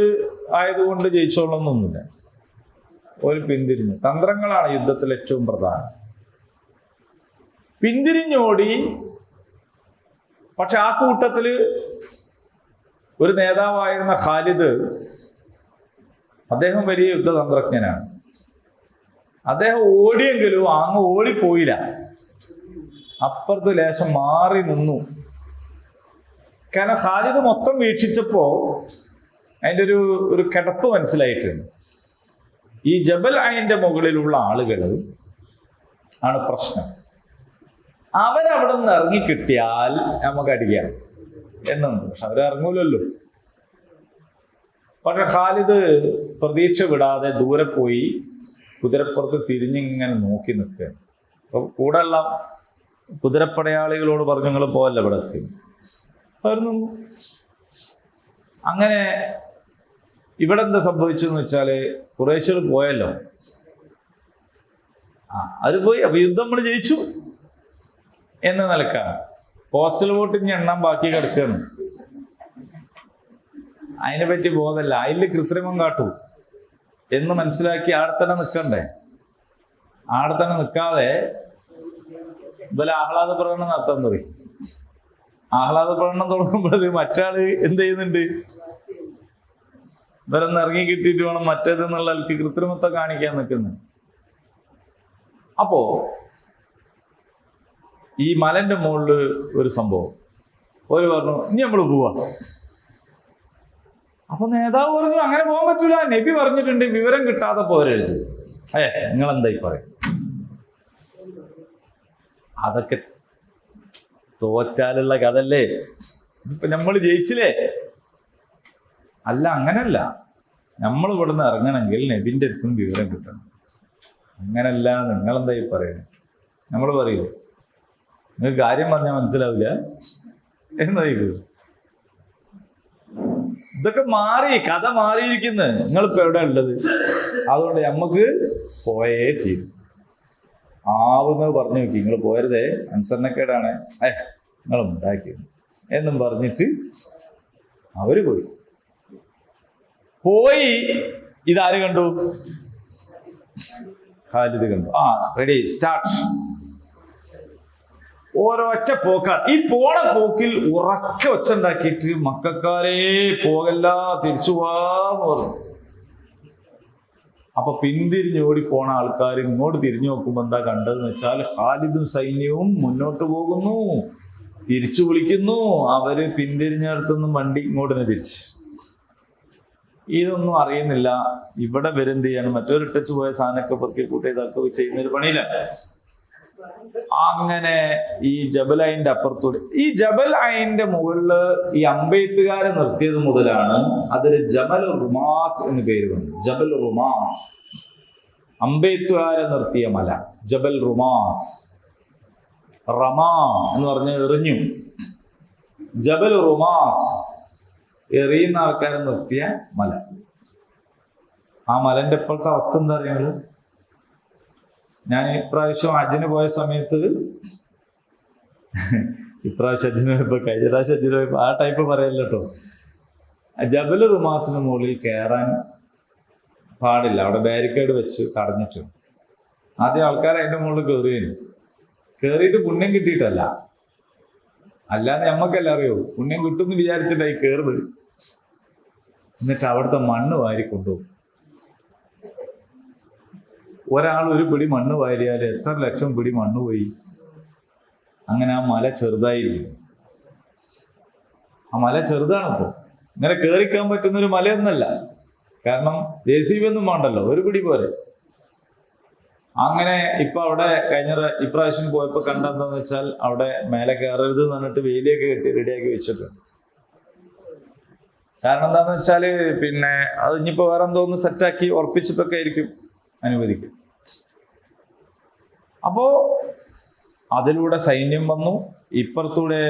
ആയതുകൊണ്ട് ജയിച്ചോളണമെന്നൊന്നുമില്ല. ഒരു പിന്തിരിഞ്ഞു. തന്ത്രങ്ങളാണ് യുദ്ധത്തിൽ ഏറ്റവും പ്രധാനം. പിന്തിരിഞ്ഞോടി. പക്ഷെ ആ കൂട്ടത്തില് ഒരു നേതാവായിരുന്ന ഖാലിദ്, അദ്ദേഹം വലിയ യുദ്ധതന്ത്രജ്ഞനാണ്. അദ്ദേഹം ഓടിയെങ്കിലും അങ്ങ് ഓടിപ്പോയില്ല, അപ്പുറത്ത് ലേശം മാറി നിന്നു. കാരണം ഖാലിദ് മൊത്തം വീക്ഷിച്ചപ്പോ അതിൻ്റെ ഒരു കിടപ്പ് മനസ്സിലായിട്ടുണ്ട്. ഈ ജബൽ ഐൻ്റെ മുകളിലുള്ള ആളുകൾ ആണ് പ്രശ്നം. അവരവിടെ നിന്ന് ഇറങ്ങിക്കിട്ടിയാൽ നമുക്ക് അടിക്കാം എന്നുണ്ട്. പക്ഷെ അവരിറങ്ങൂലല്ലോ. പക്ഷെ ഖാലിദ് പ്രതീക്ഷ വിടാതെ ദൂരെ പോയി കുതിരപ്പുറത്ത് തിരിഞ്ഞിങ്ങനെ നോക്കി നിൽക്കുക. അപ്പൊ കൂടെയുള്ള കുതിരപ്പടയാളികളോട് പറഞ്ഞു, നിങ്ങൾ പോവല്ല ഇവിടേക്ക്. അവർ നിന്നു. അങ്ങനെ ഇവിടെ എന്താ സംഭവിച്ചെന്ന് വെച്ചാല് ഖുറൈശികൾ പോയല്ലോ. അത് പോയി. അപ്പൊ യുദ്ധം നമ്മൾ ജയിച്ചു എന്ന നിലക്കാണ്. പോസ്റ്റൽ വോട്ട് ഇനി എണ്ണാൻ ബാക്കി കിടക്കുകയാണ്. അതിനെ പറ്റി ബോധമല്ല. അതിൽ കൃത്രിമം കാട്ടൂ എന്ന് മനസ്സിലാക്കി ആടെ തന്നെ നിൽക്കണ്ടേ. ആടെ തന്നെ നിൽക്കാതെ ഇതുപോലെ ആഹ്ലാദ പ്രകടനം നടത്താൻ തുടങ്ങി. ആഹ്ലാദ പ്രകടനം തുടങ്ങുമ്പോഴത് മറ്റാള് എന്ത് ചെയ്യുന്നുണ്ട്? ഇവരൊന്ന് ഇറങ്ങി കിട്ടിയിട്ട് വേണം മറ്റേതെന്നുള്ള ആൾക്ക് കൃത്രിമത്വം കാണിക്കാൻ നിൽക്കുന്നത്. അപ്പോ ഈ മലന്റെ മുകളില് ഒരു സംഭവം. ഒരു പറഞ്ഞു, ഇനി നമ്മൾ പോവാ. അപ്പൊ നേതാവ് പറഞ്ഞു, അങ്ങനെ പോകാൻ പറ്റൂല, നബി പറഞ്ഞിട്ടുണ്ട് വിവരം കിട്ടാതെ പോരെഴുത്. നിങ്ങളെന്തായി പറയും? അതൊക്കെ തോറ്റാലുള്ള കഥല്ലേ, ഇതിപ്പോ നമ്മൾ ജയിച്ചില്ലേ? അല്ല, അങ്ങനല്ല. നമ്മൾ ഇവിടുന്ന് ഇറങ്ങണമെങ്കിൽ നബിന്റെ അടുത്തും വിവരം കിട്ടണം. അങ്ങനല്ല, നിങ്ങളെന്തായി പറയുന്നത്? നമ്മൾ പറയില്ലേ, നിങ്ങൾക്ക് കാര്യം പറഞ്ഞാൽ മനസ്സിലാവില്ല എന്നായിരിക്കും. ഇതൊക്കെ മാറി, കഥ മാറിയിരിക്കുന്നത്. നിങ്ങളിപ്പോ എവിടെ ഉള്ളത്? അതുകൊണ്ട് നമുക്ക് പോയേ തീരും. ആവുന്നത് പറഞ്ഞു നോക്കി, നിങ്ങൾ പോയരുതേ, അനുസരണക്കേടാണ്, നിങ്ങളും ഉണ്ടാക്കിയത് എന്നും പറഞ്ഞിട്ട് അവര് പോയി. ഇതാര് കണ്ടു? ഖാലിദ് കണ്ടു. Ready, start. ഓരോറ്റ പോക്കാണ്. ഈ പോണ പോക്കിൽ ഉറക്ക ഒച്ച ഉണ്ടാക്കിയിട്ട് മക്കാരെ പോകല്ല, തിരിച്ചു പോവാന്ന് പറഞ്ഞു. അപ്പൊ പിന്തിരിഞ്ഞോടി പോണ ആൾക്കാർ ഇങ്ങോട്ട് തിരിഞ്ഞു നോക്കുമ്പോ എന്താ കണ്ടതെന്ന് വെച്ചാൽ ഖാലിദും സൈന്യവും മുന്നോട്ട് പോകുന്നു, തിരിച്ചു വിളിക്കുന്നു. അവര് പിന്തിരിഞ്ഞടുത്തൊന്നും വണ്ടി ഇങ്ങോട്ട് തന്നെ തിരിച്ചു. ഇതൊന്നും അറിയുന്നില്ല. ഇവിടെ വരെന്ത് ചെയ്യാണ്? മറ്റൊരു ടച്ച് പോയ സാധനമൊക്കെ പൊറുക്കി കൂട്ടി ഇതൊക്കെ ചെയ്യുന്നൊരു പണിയില്ല. അങ്ങനെ ഈ ജബൽ ഐന്റെ അപ്പുറത്തൂടെ, ഈ ജബൽ ഐന്റെ മുകളില് ഈ അമ്പെയ്ത്തുകാരെ നിർത്തിയത് മുതലാണ് അതിന് ജബൽ റുമാസ് എന്ന് പേര് വന്നു. ജബൽ റുമാസ്, അമ്പെയ്ത്തുകാരെ നിർത്തിയ മല ജബൽ റുമാസ്. റമാ എന്ന് പറഞ്ഞ എറിഞ്ഞു. ജബൽ റുമാസ്, എറിയുന്ന ആൾക്കാരെ നിർത്തിയ മല. ആ മലന്റെ ഇപ്പോഴത്തെ അവസ്ഥ എന്താ അറിയാമല്ലോ? ഞാൻ ഇപ്രാവശ്യം ഹജ്ജിന് പോയ സമയത്ത്, ഇപ്രാവശ്യം ഹജ്ജിന് പോയപ്പോ, കഴിഞ്ഞ പ്രാവശ്യം ഹജ്ജിന് പോയപ്പോ ആ ടൈപ്പ് പറയല്ല കേട്ടോ. ജബൽ റുമാസിന് മുകളിൽ കയറാൻ പാടില്ല. അവിടെ ബാരിക്കേഡ് വെച്ച് തടഞ്ഞിട്ടുണ്ട്. ആദ്യം ആൾക്കാർ അതിന്റെ മുകളിൽ കയറിയിരുന്നു. കയറിയിട്ട് പുണ്യം കിട്ടിയിട്ടല്ല, അല്ലാതെ നമ്മക്കെല്ലാം അറിയോ, പുണ്യം കിട്ടുമെന്ന് വിചാരിച്ചിട്ടായി കയറുന്നത്. എന്നിട്ട് അവിടുത്തെ മണ്ണ് വാരി കൊണ്ടുപോകും. ഒരാൾ ഒരു പിടി മണ്ണ് വാരിയാൽ എത്ര ലക്ഷം പിടി മണ്ണ് പോയി. അങ്ങനെ ആ മല ചെറുതായിരിക്കും. ആ മല ചെറുതാണിപ്പോൾ. ഇങ്ങനെ കയറിക്കാൻ പറ്റുന്നൊരു മലയൊന്നല്ല. കാരണം JCB ഒന്നും വേണ്ടല്ലോ, ഒരു പിടി പോരെ. അങ്ങനെ ഇപ്പൊ അവിടെ ഇപ്രാവശ്യം പോയപ്പോ കണ്ടെന്താന്ന് വെച്ചാൽ അവിടെ മേലെ കയറരുത് എന്ന് പറഞ്ഞിട്ട് വേലിയൊക്കെ കെട്ടി റെഡിയാക്കി വെച്ചിട്ടുണ്ട്. കാരണം എന്താന്ന് വെച്ചാല് പിന്നെ അത് ഇനിയിപ്പോ വേറെ എന്തോന്ന് സെറ്റാക്കി ഉറപ്പിച്ചിട്ടൊക്കെ ആയിരിക്കും അനുവദിക്കും. അപ്പോ അതിലൂടെ സൈന്യം വന്നു, ഇപ്പുറത്തൂടെ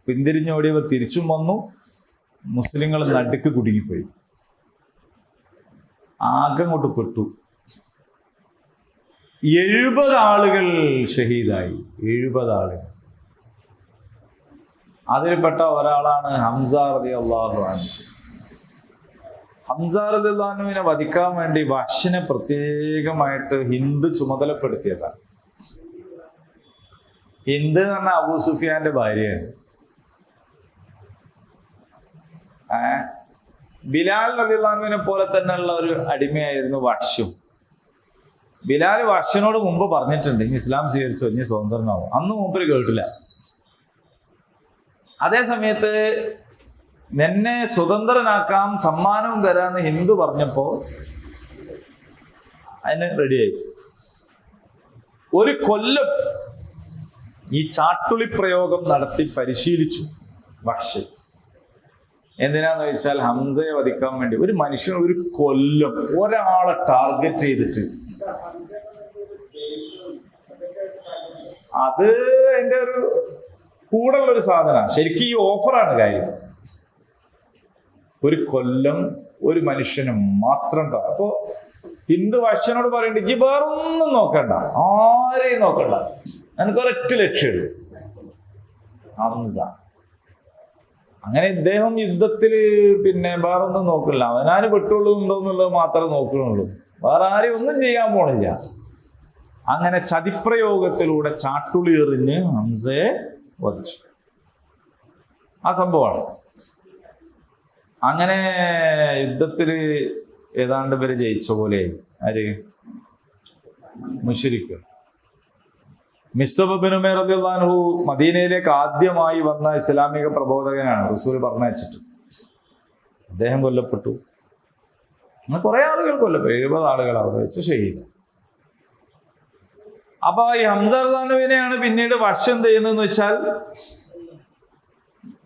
പിന്തിരിഞ്ഞോടിയവർ തിരിച്ചും വന്നു. മുസ്ലിങ്ങൾ നടുക്ക് കുടുങ്ങിപ്പോയി, ആകെ അങ്ങോട്ട് പെട്ടു. 70 ആളുകൾ ഷഹീദായി. 70 ആളുകൾ. അതിൽപ്പെട്ട ഒരാളാണ് ഹംസ റളിയല്ലാഹു അൻഹു. ഹംസ റളിയല്ലാഹു അൻഹുവിനെ വധിക്കാൻ വേണ്ടി വഹ്ശിനെ പ്രത്യേകമായിട്ട് ഹിന്ദ് ചുമതലപ്പെടുത്തിയതാണ്. ഹിന്ദ് എന്ന് പറഞ്ഞാൽ അബൂ സുഫിയാന്റെ ഭാര്യയാണ്. ബിലാൽ റളിയല്ലാഹു അൻഹുവിനെ പോലെ തന്നെയുള്ള ഒരു അടിമയായിരുന്നു വഹ്ശും. ബിലാൽ വഹ്ശിനോട് മുമ്പ് പറഞ്ഞിട്ടുണ്ട്, ഇനി ഇസ്ലാം സ്വീകരിച്ചോ, ഇനി സ്വതന്ത്രനാവും. അന്ന് മൂപ്പര് കേട്ടില്ല. അതേ സമയത്ത് നിന്നെ സ്വതന്ത്രനാക്കാം, സമ്മാനവും തരാന്ന് ഹിന്ദു പറഞ്ഞപ്പോ അതിന് റെഡിയായി. ഒരു കൊല്ലം ഈ ചാട്ടുളി പ്രയോഗം നടത്തി പരിശീലിച്ചു വഹ്ശി. എന്തിനാന്ന് വെച്ചാൽ ഹംസയെ വധിക്കാൻ വേണ്ടി ഒരു മനുഷ്യൻ ഒരു കൊല്ലം ഒരാളെ ടാർഗറ്റ് ചെയ്തിട്ട്, അത് എൻ്റെ ഒരു കൂടുള്ള ഒരു സാധനമാണ്. ശരിക്കും ഈ ഓഫറാണ് കാര്യം. ഒരു കൊല്ലം ഒരു മനുഷ്യന് മാത്രം. അപ്പോ ഹിന്ദു വഹ്ശിനോട് പറയണ്ട, ഇജ്ജ് വേറൊന്നും നോക്കണ്ട, ആരെയും നോക്കണ്ട, എനിക്കൊരൊറ്റ ലക്ഷ്യമുള്ളൂ, ഹംസ. അങ്ങനെ ഇദ്ദേഹം യുദ്ധത്തില് പിന്നെ വേറൊന്നും നോക്കില്ല, അവനാന് പെട്ടുള്ളൂണ്ടോ എന്നുള്ളത് മാത്രമേ നോക്കുന്നുള്ളൂ, വേറെ ആരെയും ഒന്നും ചെയ്യാൻ പോണില്ല. അങ്ങനെ ചതിപ്രയോഗത്തിലൂടെ ചാട്ടുളി എറിഞ്ഞ് ഹംസയെ വധിച്ചു. ആ സംഭവമാണ്. അങ്ങനെ യുദ്ധത്തില് ഏതാണ്ട് പേര് ജയിച്ച പോലെ. ആര്? മുശ്രിക്കുകൾ. മിസ്അബ് ബിൻ ഉമൈർ റളിയല്ലാഹു അൻഹു മദീനയിലേക്ക് ആദ്യമായി വന്ന ഇസ്ലാമിക പ്രബോധകനാണ്. റസൂൽ പറഞ്ഞയച്ചിട്ട് അദ്ദേഹം കൊല്ലപ്പെട്ടു. അങ്ങനെ കുറെ ആളുകൾ കൊല്ലപ്പെട്ടു. 70 ആളുകൾ അവിടെ വെച്ച് ഷഹീദ്. അപ്പൊ ഈ ഹംസ റളിയല്ലാഹു അൻഹുവിനെയാണ് പിന്നീട് വഹ്ശ് എന്ത് ചെയ്യുന്നതെന്ന് വെച്ചാൽ,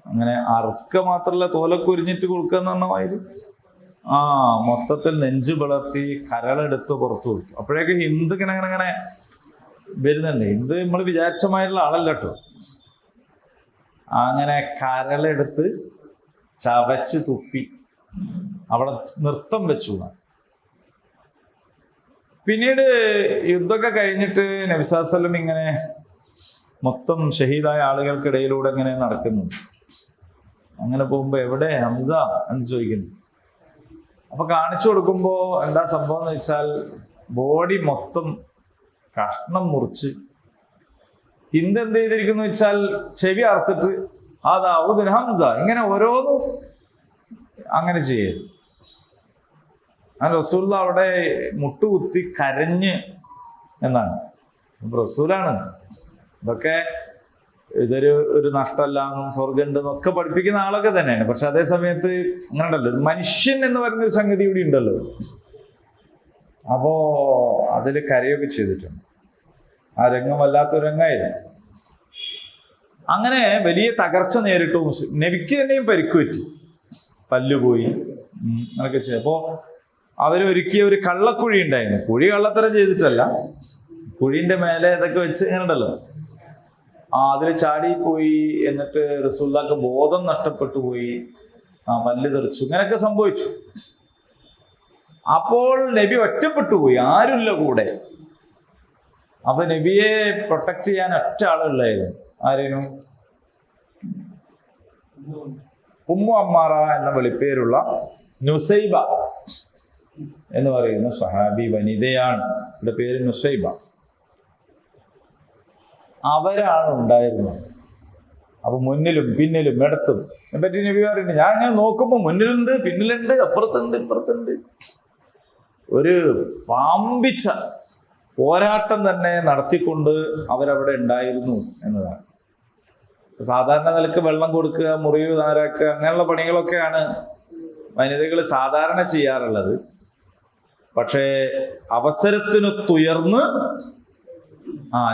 അങ്ങനെ അറുക്ക മാത്രല്ല, തോലൊക്കെ ഉരിഞ്ഞിട്ട് കൊടുക്കുക എന്ന് പറഞ്ഞ മൊത്തത്തിൽ നെഞ്ചു പിളർത്തി കരളെടുത്ത് പുറത്തു കൊടുത്തു. അപ്പോഴേക്ക് ഹിന്ദു ഇങ്ങനെ വരുന്നുണ്ട്. ഹിന്ദു നമ്മൾ വിചാരിച്ചമായിട്ടുള്ള ആളല്ല കേട്ടോ. അങ്ങനെ കരളെടുത്ത് ചവച്ച് തുപ്പി അവിടെ നൃത്തം വെച്ചു. പിന്നീട് യുദ്ധമൊക്കെ കഴിഞ്ഞിട്ട് നബി സല്ലല്ലാഹു അലൈഹി വസല്ലം ഇങ്ങനെ മൊത്തം ഷഹീദായ ആളുകൾക്കിടയിലൂടെ ഇങ്ങനെ നടക്കുന്നു. അങ്ങനെ പോകുമ്പോ എവിടെ ഹംസ എന്ന് ചോദിക്കുന്നു. അപ്പൊ കാണിച്ചു കൊടുക്കുമ്പോ എന്താ സംഭവം എന്ന് വെച്ചാൽ, ബോഡി മൊത്തം കഷ്ണം മുറിച്ച് ഹിന്ദ് എന്ത് ചെയ്തിരിക്കുന്നു വെച്ചാൽ ചെവി അറുത്തിട്ട് അതാവുദ്ദിൻ ഹംസ ഇങ്ങനെ ഓരോന്നും അങ്ങനെ ചെയ്യരുത്. അങ്ങനെ റസൂൽ അവിടെ മുട്ടുകുത്തി കരഞ്ഞ് എന്നാണ്. റസൂലാണ് ഇതൊക്കെ, ഒരു നഷ്ടമല്ലാന്നും സ്വർഗമുണ്ടെന്നൊക്കെ പഠിപ്പിക്കുന്ന ആളൊക്കെ തന്നെയാണ്. പക്ഷെ അതേ സമയത്ത് അങ്ങനെ ഉണ്ടല്ലോ, മനുഷ്യൻ എന്ന് പറയുന്നൊരു സംഗതി ഇവിടെ ഉണ്ടല്ലോ. അപ്പോ അതിൽ കരയൊക്കെ ചെയ്തിട്ടുണ്ട്. ആ രംഗം വല്ലാത്തൊരു രംഗമായിരുന്നു. അങ്ങനെ വലിയ തകർച്ച നേരിട്ടു. നബിക്ക് തന്നെയും പരിക്ക് പറ്റി, പല്ലുപോയി, അങ്ങനെയൊക്കെ ചെയ്യും. അപ്പോ അവരൊരുക്കിയ ഒരു കള്ളക്കുഴി ഉണ്ടായിരുന്നു. കുഴി കള്ളത്തരം ചെയ്തിട്ടല്ല, കുഴീന്റെ മേലെ ഇതൊക്കെ വെച്ച് ഇങ്ങനെ ഉണ്ടല്ലോ, അതിൽ ചാടിപ്പോയി. എന്നിട്ട് റസൂലുള്ളാഹിക്ക് ബോധം നഷ്ടപ്പെട്ടു പോയി, പല്ല് തെറിച്ചു, ഇങ്ങനെയൊക്കെ സംഭവിച്ചു. അപ്പോൾ നബി ഒറ്റപ്പെട്ടു പോയി, ആരുമില്ല കൂടെ. അപ്പൊ നബിയെ പ്രൊട്ടക്ട് ചെയ്യാൻ ഒറ്റ ആളുള്ളായിരുന്നു. ആരേനും? ഉമ്മു അമ്മാറ എന്ന വെളിപ്പേരുള്ള നുസൈബ എന്ന് പറയുന്ന സ്വഹാബി വനിതയാണ്. ഇവിടെ പേര് നുസൈബ. അവരാണ് ഉണ്ടായിരുന്നത്. അപ്പൊ മുന്നിലും പിന്നിലും ഇടത്തും പറ്റി നബി പറയുന്നുണ്ട്. ഞാൻ ഇങ്ങനെ നോക്കുമ്പോൾ മുന്നിലുണ്ട്, പിന്നിലുണ്ട്, അപ്പുറത്തുണ്ട്, ഇപ്പുറത്തുണ്ട്. ഒരു പാമ്പിച്ച പോരാട്ടം തന്നെ നടത്തിക്കൊണ്ട് അവരവിടെ ഉണ്ടായിരുന്നു എന്നതാണ്. സാധാരണ നിലക്ക് വെള്ളം കൊടുക്കുക, മുറിവ് നാരാക്കുക, അങ്ങനെയുള്ള പണികളൊക്കെയാണ് വനിതകൾ സാധാരണ ചെയ്യാറുള്ളത്. പക്ഷേ അവസരത്തിനൊത്തുയർന്ന്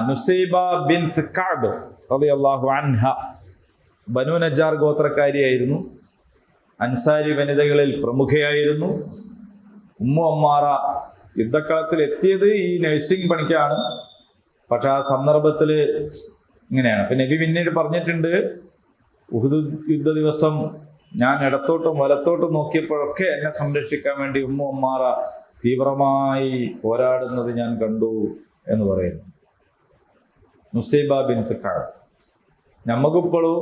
നുസൈബ ബിൻത് കഅബ് റളിയല്ലാഹു അൻഹ ബനു നജ്ജാർ ഗോത്രക്കാരിയായിരുന്നു. അൻസാരി വനിതകളിൽ പ്രമുഖയായിരുന്നു. ഉമ്മു അമ്മാറ യുദ്ധക്കളത്തിൽ എത്തിയത് ഈ നഴ്സിംഗ് പണിക്കാണ്. പക്ഷെ ആ സന്ദർഭത്തിൽ ഇങ്ങനെയാണ്. അപ്പൊ നബി പിന്നീട് പറഞ്ഞിട്ടുണ്ട്, ഉഹുദ് യുദ്ധ ദിവസം ഞാൻ ഇടത്തോട്ടും വലത്തോട്ടും നോക്കിയപ്പോഴൊക്കെ എന്നെ സംരക്ഷിക്കാൻ വേണ്ടി ഉമ്മു അമ്മാറ തീവ്രമായി പോരാടുന്നത് ഞാൻ കണ്ടു എന്ന് പറയുന്നു. നുസൈബ ബിൻത് കഅബ്. നമുക്കിപ്പോഴും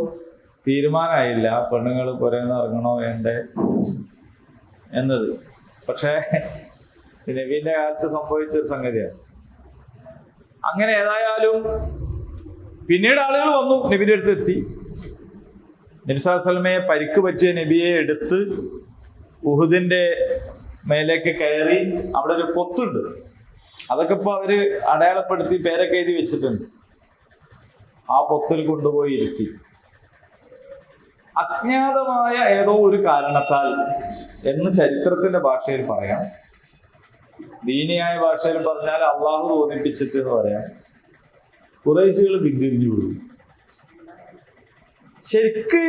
തീരുമാനമായില്ല പെണ്ണുങ്ങൾ പുറേന്ന് ഇറങ്ങണോ വേണ്ടേ എന്നത്. പക്ഷേ നബീന്റെ കാലത്ത് സംഭവിച്ചൊരു സംഗതിയാണ്. അങ്ങനെ ഏതായാലും പിന്നീട് ആളുകൾ വന്നു, നബിയുടെ അടുത്ത് എത്തി. നബി സല്ലല്ലാഹു അലൈഹി വസല്ലമയെ പരിക്ക് പറ്റിയ നബിയെ എടുത്ത് ഉഹുദിന്റെ മേലേക്ക് കയറി. അവിടെ ഒരു പൊത്തുണ്ട്, അതൊക്കെ ഇപ്പൊ അവര് അടയാളപ്പെടുത്തി പേരൊക്കെ എഴുതി വെച്ചിട്ടുണ്ട്. ആ പൊത്തിൽ കൊണ്ടുപോയി ഇരുത്തി. അജ്ഞാതമായ ഏതോ ഒരു കാരണത്താൽ എന്ന് ചരിത്രത്തിന്റെ ഭാഷയിൽ പറയാം, ദീനിയായ ഭാഷയിൽ പറഞ്ഞാൽ അള്ളാഹു തോന്നിപ്പിച്ചിട്ട് എന്ന് പറയാം, ഖുറൈശികൾ പിന്തിരിഞ്ഞു വിടും. ശരിക്ക്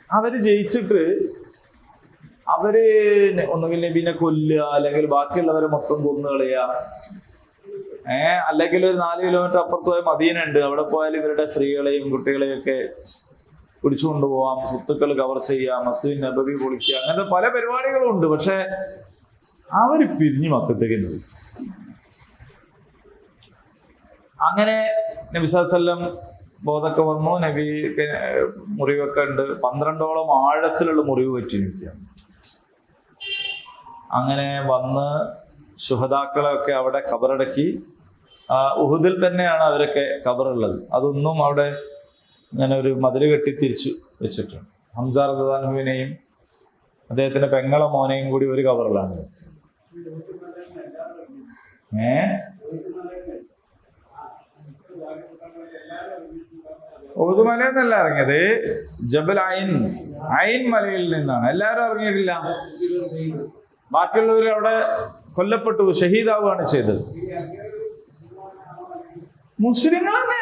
അവര് ജയിച്ചിട്ട് അവര് ഒന്നുകിൽ നബീനെ കൊല്ലുക, അല്ലെങ്കിൽ ബാക്കിയുള്ളവരെ മൊത്തം കൊന്നു കളയുക, അല്ലെങ്കിൽ ഒരു 4 കിലോമീറ്റർ അപ്പുറത്ത് പോയ മദീന ഉണ്ട്, അവിടെ പോയാൽ ഇവരുടെ സ്ത്രീകളെയും കുട്ടികളെയും ഒക്കെ പിടിച്ചു കൊണ്ടുപോകാം, സ്വത്തുക്കൾ കവർ ചെയ്യാം, മസ്ജിദ് നബവി പൊളിക്കുക, അങ്ങനത്തെ പല പരിപാടികളും ഉണ്ട്. പക്ഷെ അവര് പിരിഞ്ഞു മക്കത്തേക്ക് പോയി. അങ്ങനെ നബി സല്ലല്ലാഹു അലൈഹി വസല്ലം ബോധമൊക്കെ വന്നു. നബി മുറിവൊക്കെ ഉണ്ട്, 12ഓളം ആഴത്തിലുള്ള മുറിവ് പറ്റി നിൽക്കുക. അങ്ങനെ വന്ന് ശുഹദാക്കളെയൊക്കെ അവിടെ ഖബറടക്കി. ഉഹുദിൽ തന്നെയാണ് അവരൊക്കെ ഖബറുള്ളത്. അതൊന്നും അവിടെ ഇങ്ങനെ ഒരു മതിൽ കെട്ടി തിരിച്ചു വെച്ചിട്ടുണ്ട്. ഹംസ റളിയല്ലാഹു അൻഹുവിനെയും അദ്ദേഹത്തിന്റെ പെങ്ങളെ മോനെയും കൂടി ഒരു ഖബറിലാണ് വെച്ചത്. ഉഹുദ് മലയിൽ നിന്നല്ല ഇറങ്ങിയത്, ജബൽ ഐൻ മലയിൽ നിന്നാണ്. എല്ലാവരും ഇറങ്ങിയിട്ടില്ല, ബാക്കിയുള്ളവർ അവിടെ കൊല്ലപ്പെട്ടു, ഷഹീദാവുകയാണ് ചെയ്തത്. മുസ്ലിങ്ങൾ തന്നെ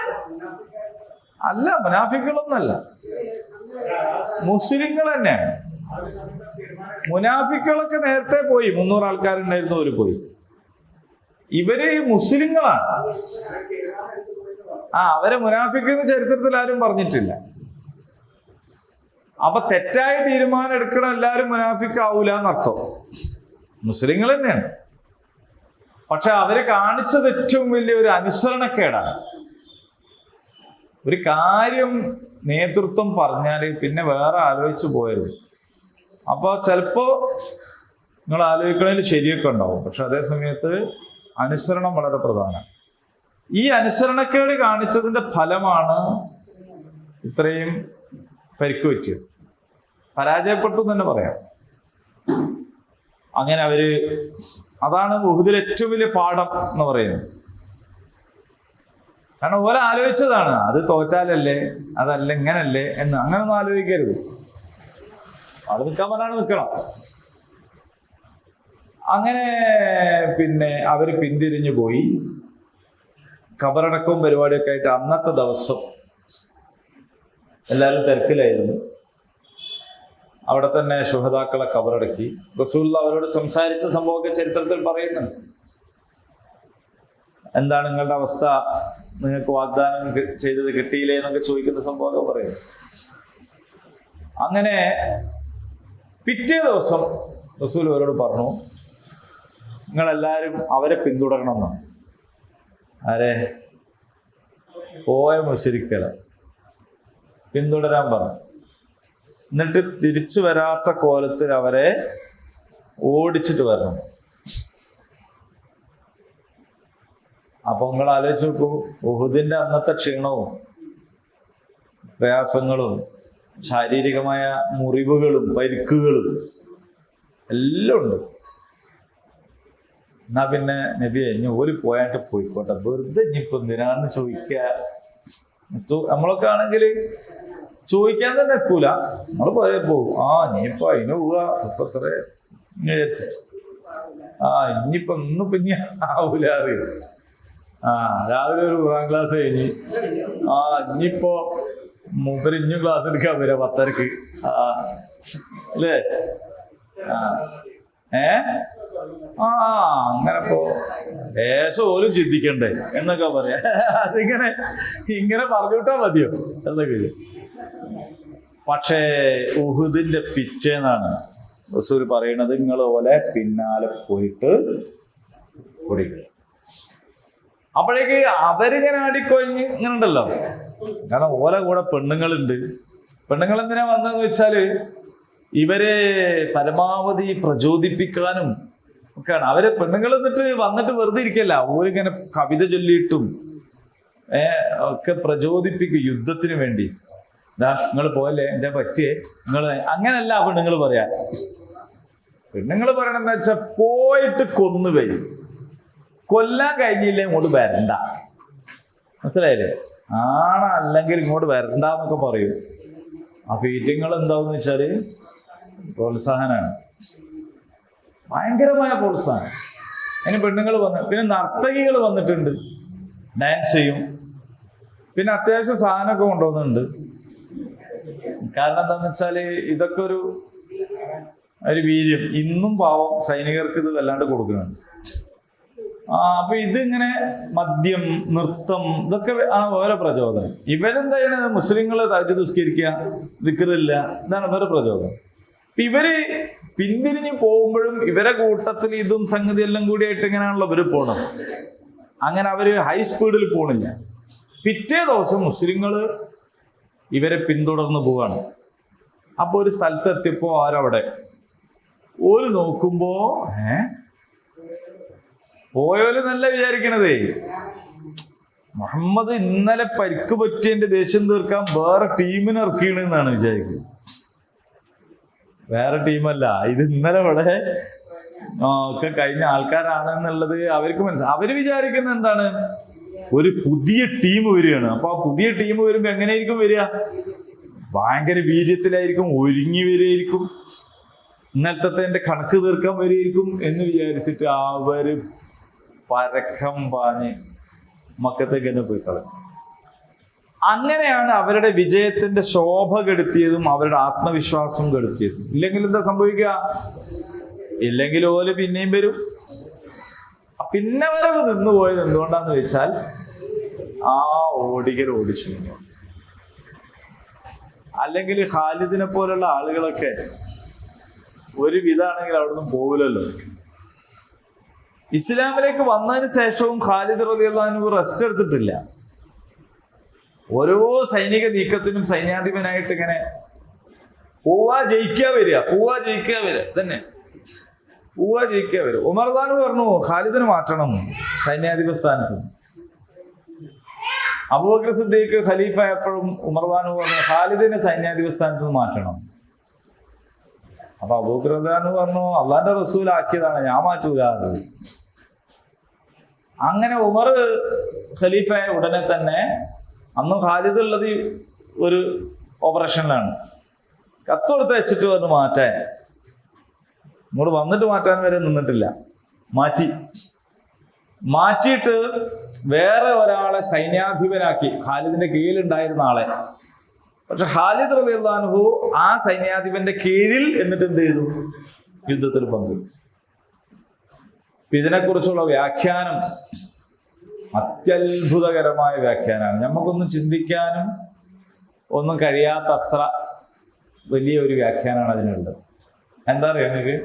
അല്ല, മുനാഫിക്കുകളൊന്നല്ല, മുസ്ലിങ്ങൾ തന്നെയാണ്. മുനാഫിക്കുകളൊക്കെ നേരത്തെ പോയി, 300 ആൾക്കാരുണ്ടായിരുന്നു, അവര് പോയി. ഇവര് മുസ്ലിങ്ങളാണ്. അവരെ മുനാഫിക്കെന്ന് ചരിത്രത്തിൽ ആരും പറഞ്ഞിട്ടില്ല. അപ്പൊ തെറ്റായ തീരുമാനം എടുക്കണം എല്ലാവരും മുനാഫിക്കാവൂല എന്നർത്ഥം. മുസ്ലിങ്ങൾ തന്നെയാണ്. പക്ഷെ അവര് കാണിച്ചത് ഏറ്റവും വലിയ ഒരു അനുസരണക്കേടാണ്. ഒരു കാര്യം നേതൃത്വം പറഞ്ഞാൽ പിന്നെ വേറെ ആലോചിച്ചു പോയരുത്. അപ്പോൾ ചിലപ്പോ നിങ്ങൾ ആലോചിക്കണതിൽ ശരിയൊക്കെ ഉണ്ടാവും, പക്ഷെ അതേ സമയത്ത് അനുസരണം വളരെ പ്രധാനമാണ്. ഈ അനുസരണക്കേട് കാണിച്ചതിന്റെ ഫലമാണ് ഇത്രയും പരിക്ക് പറ്റിയത്. പരാജയപ്പെട്ടു എന്ന് തന്നെ പറയാം. അങ്ങനെ അതാണ് ഉഹുദിലെ ഏറ്റവും വലിയ പാഠം എന്ന് പറയുന്നത്. കാരണം ഓല ആലോചിച്ചതാണ്, അത് തോറ്റാലല്ലേ, അതല്ല ഇങ്ങനല്ലേ എന്ന്. അങ്ങനൊന്നും ആലോചിക്കരുത്. അവിടെ നിൽക്കാൻ പറഞ്ഞാണ് നിൽക്കണം. അങ്ങനെ പിന്നെ അവര് പിന്തിരിഞ്ഞു പോയി. ഖബറടക്കവും പരിപാടിയൊക്കെ ആയിട്ട് അന്നത്തെ ദിവസം എല്ലാവരും തിരക്കിലായിരുന്നു. അവിടെ തന്നെ ശുഹദാക്കളെ ഖബറടക്കി. റസൂലുള്ളാഹി അവരോട് സംസാരിച്ച സംഭവമൊക്കെ ചരിത്രത്തിൽ പറയുന്നുണ്ട്. എന്താണ് നിങ്ങളുടെ അവസ്ഥ, നിങ്ങൾക്ക് വാഗ്ദാനം ചെയ്തത് കിട്ടിയില്ലേ എന്നൊക്കെ ചോദിക്കുന്ന സംഭവമൊക്കെ പറയും. അങ്ങനെ പിറ്റേ ദിവസം റസൂൽ അവരോട് പറഞ്ഞു, നിങ്ങളെല്ലാവരും അവരെ പിന്തുടരണം എന്നാണ്. ആരെ? പോയ മുശ്രിക്കുകളെ പിന്തുടരാൻ പറഞ്ഞു. എന്നിട്ട് തിരിച്ചു വരാത്ത കോലത്തിൽ അവരെ ഓടിച്ചിട്ട് വരണം. അപ്പൊ നിങ്ങൾ ആലോചിച്ച് നോക്കൂ, ഉഹുദിന്റെ അന്നത്തെ ക്ഷീണവും പ്രയാസങ്ങളും ശാരീരികമായ മുറിവുകളും പരിക്കുകളും എല്ലാം ഉണ്ട്. എന്നാ പിന്നെ നബിയെ ഇനി ഓല് പോയായിട്ട് പോയിക്കോട്ടെ, വെറുതെ ഇനിയിപ്പോ എന്തിനാന്ന് ചോദിക്കുക. നമ്മളൊക്കെ ആണെങ്കിൽ ചോദിക്കാൻ തന്നെ എത്തൂല, നമ്മള് പോയാൽ പോകും. ഇനിയിപ്പോ അതിന് പോവുക ഇപ്പൊ ഇത്ര വിചാരിച്ചിട്ട് ഇനിയിപ്പോ ഇന്നിപ്പോ ഇനി ആവൂല അറിയും. രാവിലെ ഒരു 10 ക്ലാസ് കഴിഞ്ഞ് ഇനിയിപ്പോ മൂപ്പര് ഇഞ്ഞും ക്ലാസ് എടുക്കാൻ വരാ 10:30 അല്ലേ? അങ്ങനെ പോ ഏശം ഓലും ചിന്തിക്കണ്ടേ എന്നൊക്കെ പറയാ. ഇങ്ങനെ പറഞ്ഞുവിട്ടാ മതിയോ എന്നൊക്കെ. പക്ഷേ ഉഹുദിന്റെ പിറ്റേന്നാണ് റസൂൽ പറയണത്, നിങ്ങൾ ഓലെ പിന്നാലെ പോയിട്ട് കുടിക്കുക. അപ്പോഴേക്ക് അവരിങ്ങനെ ആടിക്കൊഴിഞ്ഞ് ഇങ്ങനെ ഉണ്ടല്ലോ. കാരണം ഓല കൂടെ പെണ്ണുങ്ങളുണ്ട്. പെണ്ണുങ്ങൾ എന്തിനാ വന്നതെന്ന് വെച്ചാല് ഇവരെ പരമാവധി പ്രചോദിപ്പിക്കാനും ഒക്കെയാണ്. അവര് പെണ്ണുങ്ങൾ വന്നിട്ട് വെറുതെ ഇരിക്കല്ല, ഓരിങ്ങനെ കവിത ചൊല്ലിയിട്ടും ഒക്കെ പ്രചോദിപ്പിക്കും യുദ്ധത്തിന് വേണ്ടി. നിങ്ങൾ പോയല്ലേ, എന്താ പറ്റിയേ, നിങ്ങൾ അങ്ങനല്ല പെണ്ണുങ്ങൾ പറയാ. പെണ്ണുങ്ങൾ പറയണെന്ന് വെച്ചാൽ പോയിട്ട് കൊന്നു വരും, കൊല്ലാൻ കഴിഞ്ഞില്ലേ ഇങ്ങോട്ട് വരണ്ട. മനസ്സിലായില്ലേ? അല്ലെങ്കിൽ ഇങ്ങോട്ട് വരണ്ട എന്നൊക്കെ പറയും. അപ്പൊ ഈറ്റിങ്ങൾ എന്താന്ന് വെച്ചാല് പ്രോത്സാഹനമാണ്, ഭയങ്കരമായ പ്രോത്സാഹനം. അതിന് പെണ്ണുങ്ങൾ വന്ന്, പിന്നെ നർത്തകികൾ വന്നിട്ടുണ്ട്, ഡാൻസ് ചെയ്യും. പിന്നെ അത്യാവശ്യം സാധനമൊക്കെ കൊണ്ടുവന്നിട്ടുണ്ട്. കാരണം എന്താന്ന് വെച്ചാല് ഇതൊക്കെ ഒരു വീര്യം. ഇന്നും പാവം സൈനികർക്ക് ഇത് വല്ലാണ്ട് കൊടുക്കുന്നുണ്ട്. അപ്പൊ ഇതിങ്ങനെ മദ്യം, നൃത്തം, ഇതൊക്കെ ആണ് ഓരോ പ്രചോദനം. ഇവരെന്താണ് മുസ്ലിങ്ങള് തഹജ്ജുദ് നിസ്കരിക്കുക, ദിക്റില്ല, ഇതാണ് ഇവരെ പ്രചോദനം. ഇവര് പിന്തിരിഞ്ഞ് പോകുമ്പോഴും ഇവരെ കൂട്ടത്തിൽ ഇതും സംഗതി എല്ലാം കൂടിയായിട്ട് ഇങ്ങനെയാണല്ലോ ഇവര് പോണത്. അങ്ങനെ അവര് ഹൈ സ്പീഡിൽ പോണില്ല. പിറ്റേ ദിവസം മുസ്ലിങ്ങള് ഇവരെ പിന്തുടർന്ന് പോവാണ്. അപ്പൊ ഒരു സ്ഥലത്ത് എത്തിയപ്പോ ആരവിടെ ഓര് നോക്കുമ്പോ പോയോല് നല്ല വിചാരിക്കണതേ, മുഹമ്മദ് ഇന്നലെ പരിക്ക് പറ്റിയതിന്റെ ദേഷ്യം തീർക്കാൻ വേറെ ടീമിനെ ഇറക്കിയെന്നാണ് വിചാരിക്കുന്നത്. വേറെ ടീമല്ല, ഇത് ഇന്നലെ ഇവിടെ ഒക്കെ കഴിഞ്ഞ ആൾക്കാരാണ് എന്നുള്ളത് അവർക്ക് മനസ്സിലാവും. അവര് വിചാരിക്കുന്നത് എന്താണ്, ഒരു പുതിയ ടീം വരികയാണ്. അപ്പൊ ആ പുതിയ ടീം വരുമ്പോ എങ്ങനെയായിരിക്കും വരിക? ഭയങ്കര വീര്യത്തിലായിരിക്കും, ഒരുങ്ങി വരികയായിരിക്കും, ഇന്നലത്തെ കണക്ക് തീർക്കാൻ വരികയായിരിക്കും എന്ന് വിചാരിച്ചിട്ട് അവര് പരക്കം പാഞ്ഞ് മക്കത്തേക്ക് തന്നെ പോയി കളഞ്ഞു. അങ്ങനെയാണ് അവരുടെ വിജയത്തിന്റെ ശോഭ കെടുത്തിയതും അവരുടെ ആത്മവിശ്വാസം കെടുത്തിയതും. ഇല്ലെങ്കിൽ എന്താ സംഭവിക്കുക? ഇല്ലെങ്കിൽ ഓല് പിന്നെയും വരും. പിന്നെ വരവ് നിന്നുപോയത് എന്തുകൊണ്ടാന്ന് വെച്ചാൽ ഓടിച്ചു. അല്ലെങ്കിൽ ഖാലിദിനെ പോലുള്ള ആളുകളൊക്കെ ഒരു വിധാണെങ്കിൽ അവിടുന്ന് പോകില്ലല്ലോ. ഇസ്ലാമിലേക്ക് വന്നതിന് ശേഷവും ഖാലിദ് റളിയല്ലാഹു അൻഹു റെസ്റ്റ് എടുത്തിട്ടില്ല. ഓരോ സൈനിക നീക്കത്തിനും സൈന്യാധിപനായിട്ട് ഇങ്ങനെ ജയിക്കുക വരിക തന്നെ, ജയിക്കുക വരിക. ഉമർ ഖാൻ പറഞ്ഞു ഖാലിദിനെ മാറ്റണം സൈന്യാധിപ സ്ഥാനത്ത്. അബൂബക്കർ സിദ്ദീഖ് ഖലീഫ ആയപ്പോഴും ഉമർ ഖാൻ പറഞ്ഞു ഖാലിദിനെ സൈന്യാധിപ സ്ഥാനത്ത് മാറ്റണം. അപ്പൊ അബൂബക്കർ പറഞ്ഞു അള്ളാന്റെ റസൂൽ ആക്കിയതാണ്, ഞാൻ മാറ്റൂല. അങ്ങനെ ഉമർ ഖലീഫയായ ഉടനെ തന്നെ, അന്ന് ഖാലിദ് ഉള്ളത് ഒരു ഓപ്പറേഷനിലാണ്, കത്തൊടുത്ത് വെച്ചിട്ട് വന്ന് മാറ്റാൻ, ഇങ്ങോട്ട് വന്നിട്ട് മാറ്റാൻ വരെ നിന്നിട്ടില്ല. മാറ്റിയിട്ട് വേറെ ഒരാളെ സൈന്യാധിപനാക്കി, ഖാലിദിന്റെ കീഴിലുണ്ടായിരുന്ന ആളെ. പക്ഷെ ഖാലിദ് റളിയല്ലാഹു അൻഹു ആ സൈന്യാധിപന്റെ കീഴിൽ എന്നിട്ട് എന്ത് ചെയ്തു? യുദ്ധത്തിൽ പങ്കെടുത്തു. ഇതിനെക്കുറിച്ചുള്ള വ്യാഖ്യാനം അത്യത്ഭുതകരമായ വ്യാഖ്യാനമാണ്. നമുക്കൊന്നും ചിന്തിക്കാനും ഒന്നും കഴിയാത്തത്ര വലിയ ഒരു വ്യാഖ്യാനമാണ് അതിനുള്ളത്. എന്താ അറിയാം നിങ്ങൾക്ക്?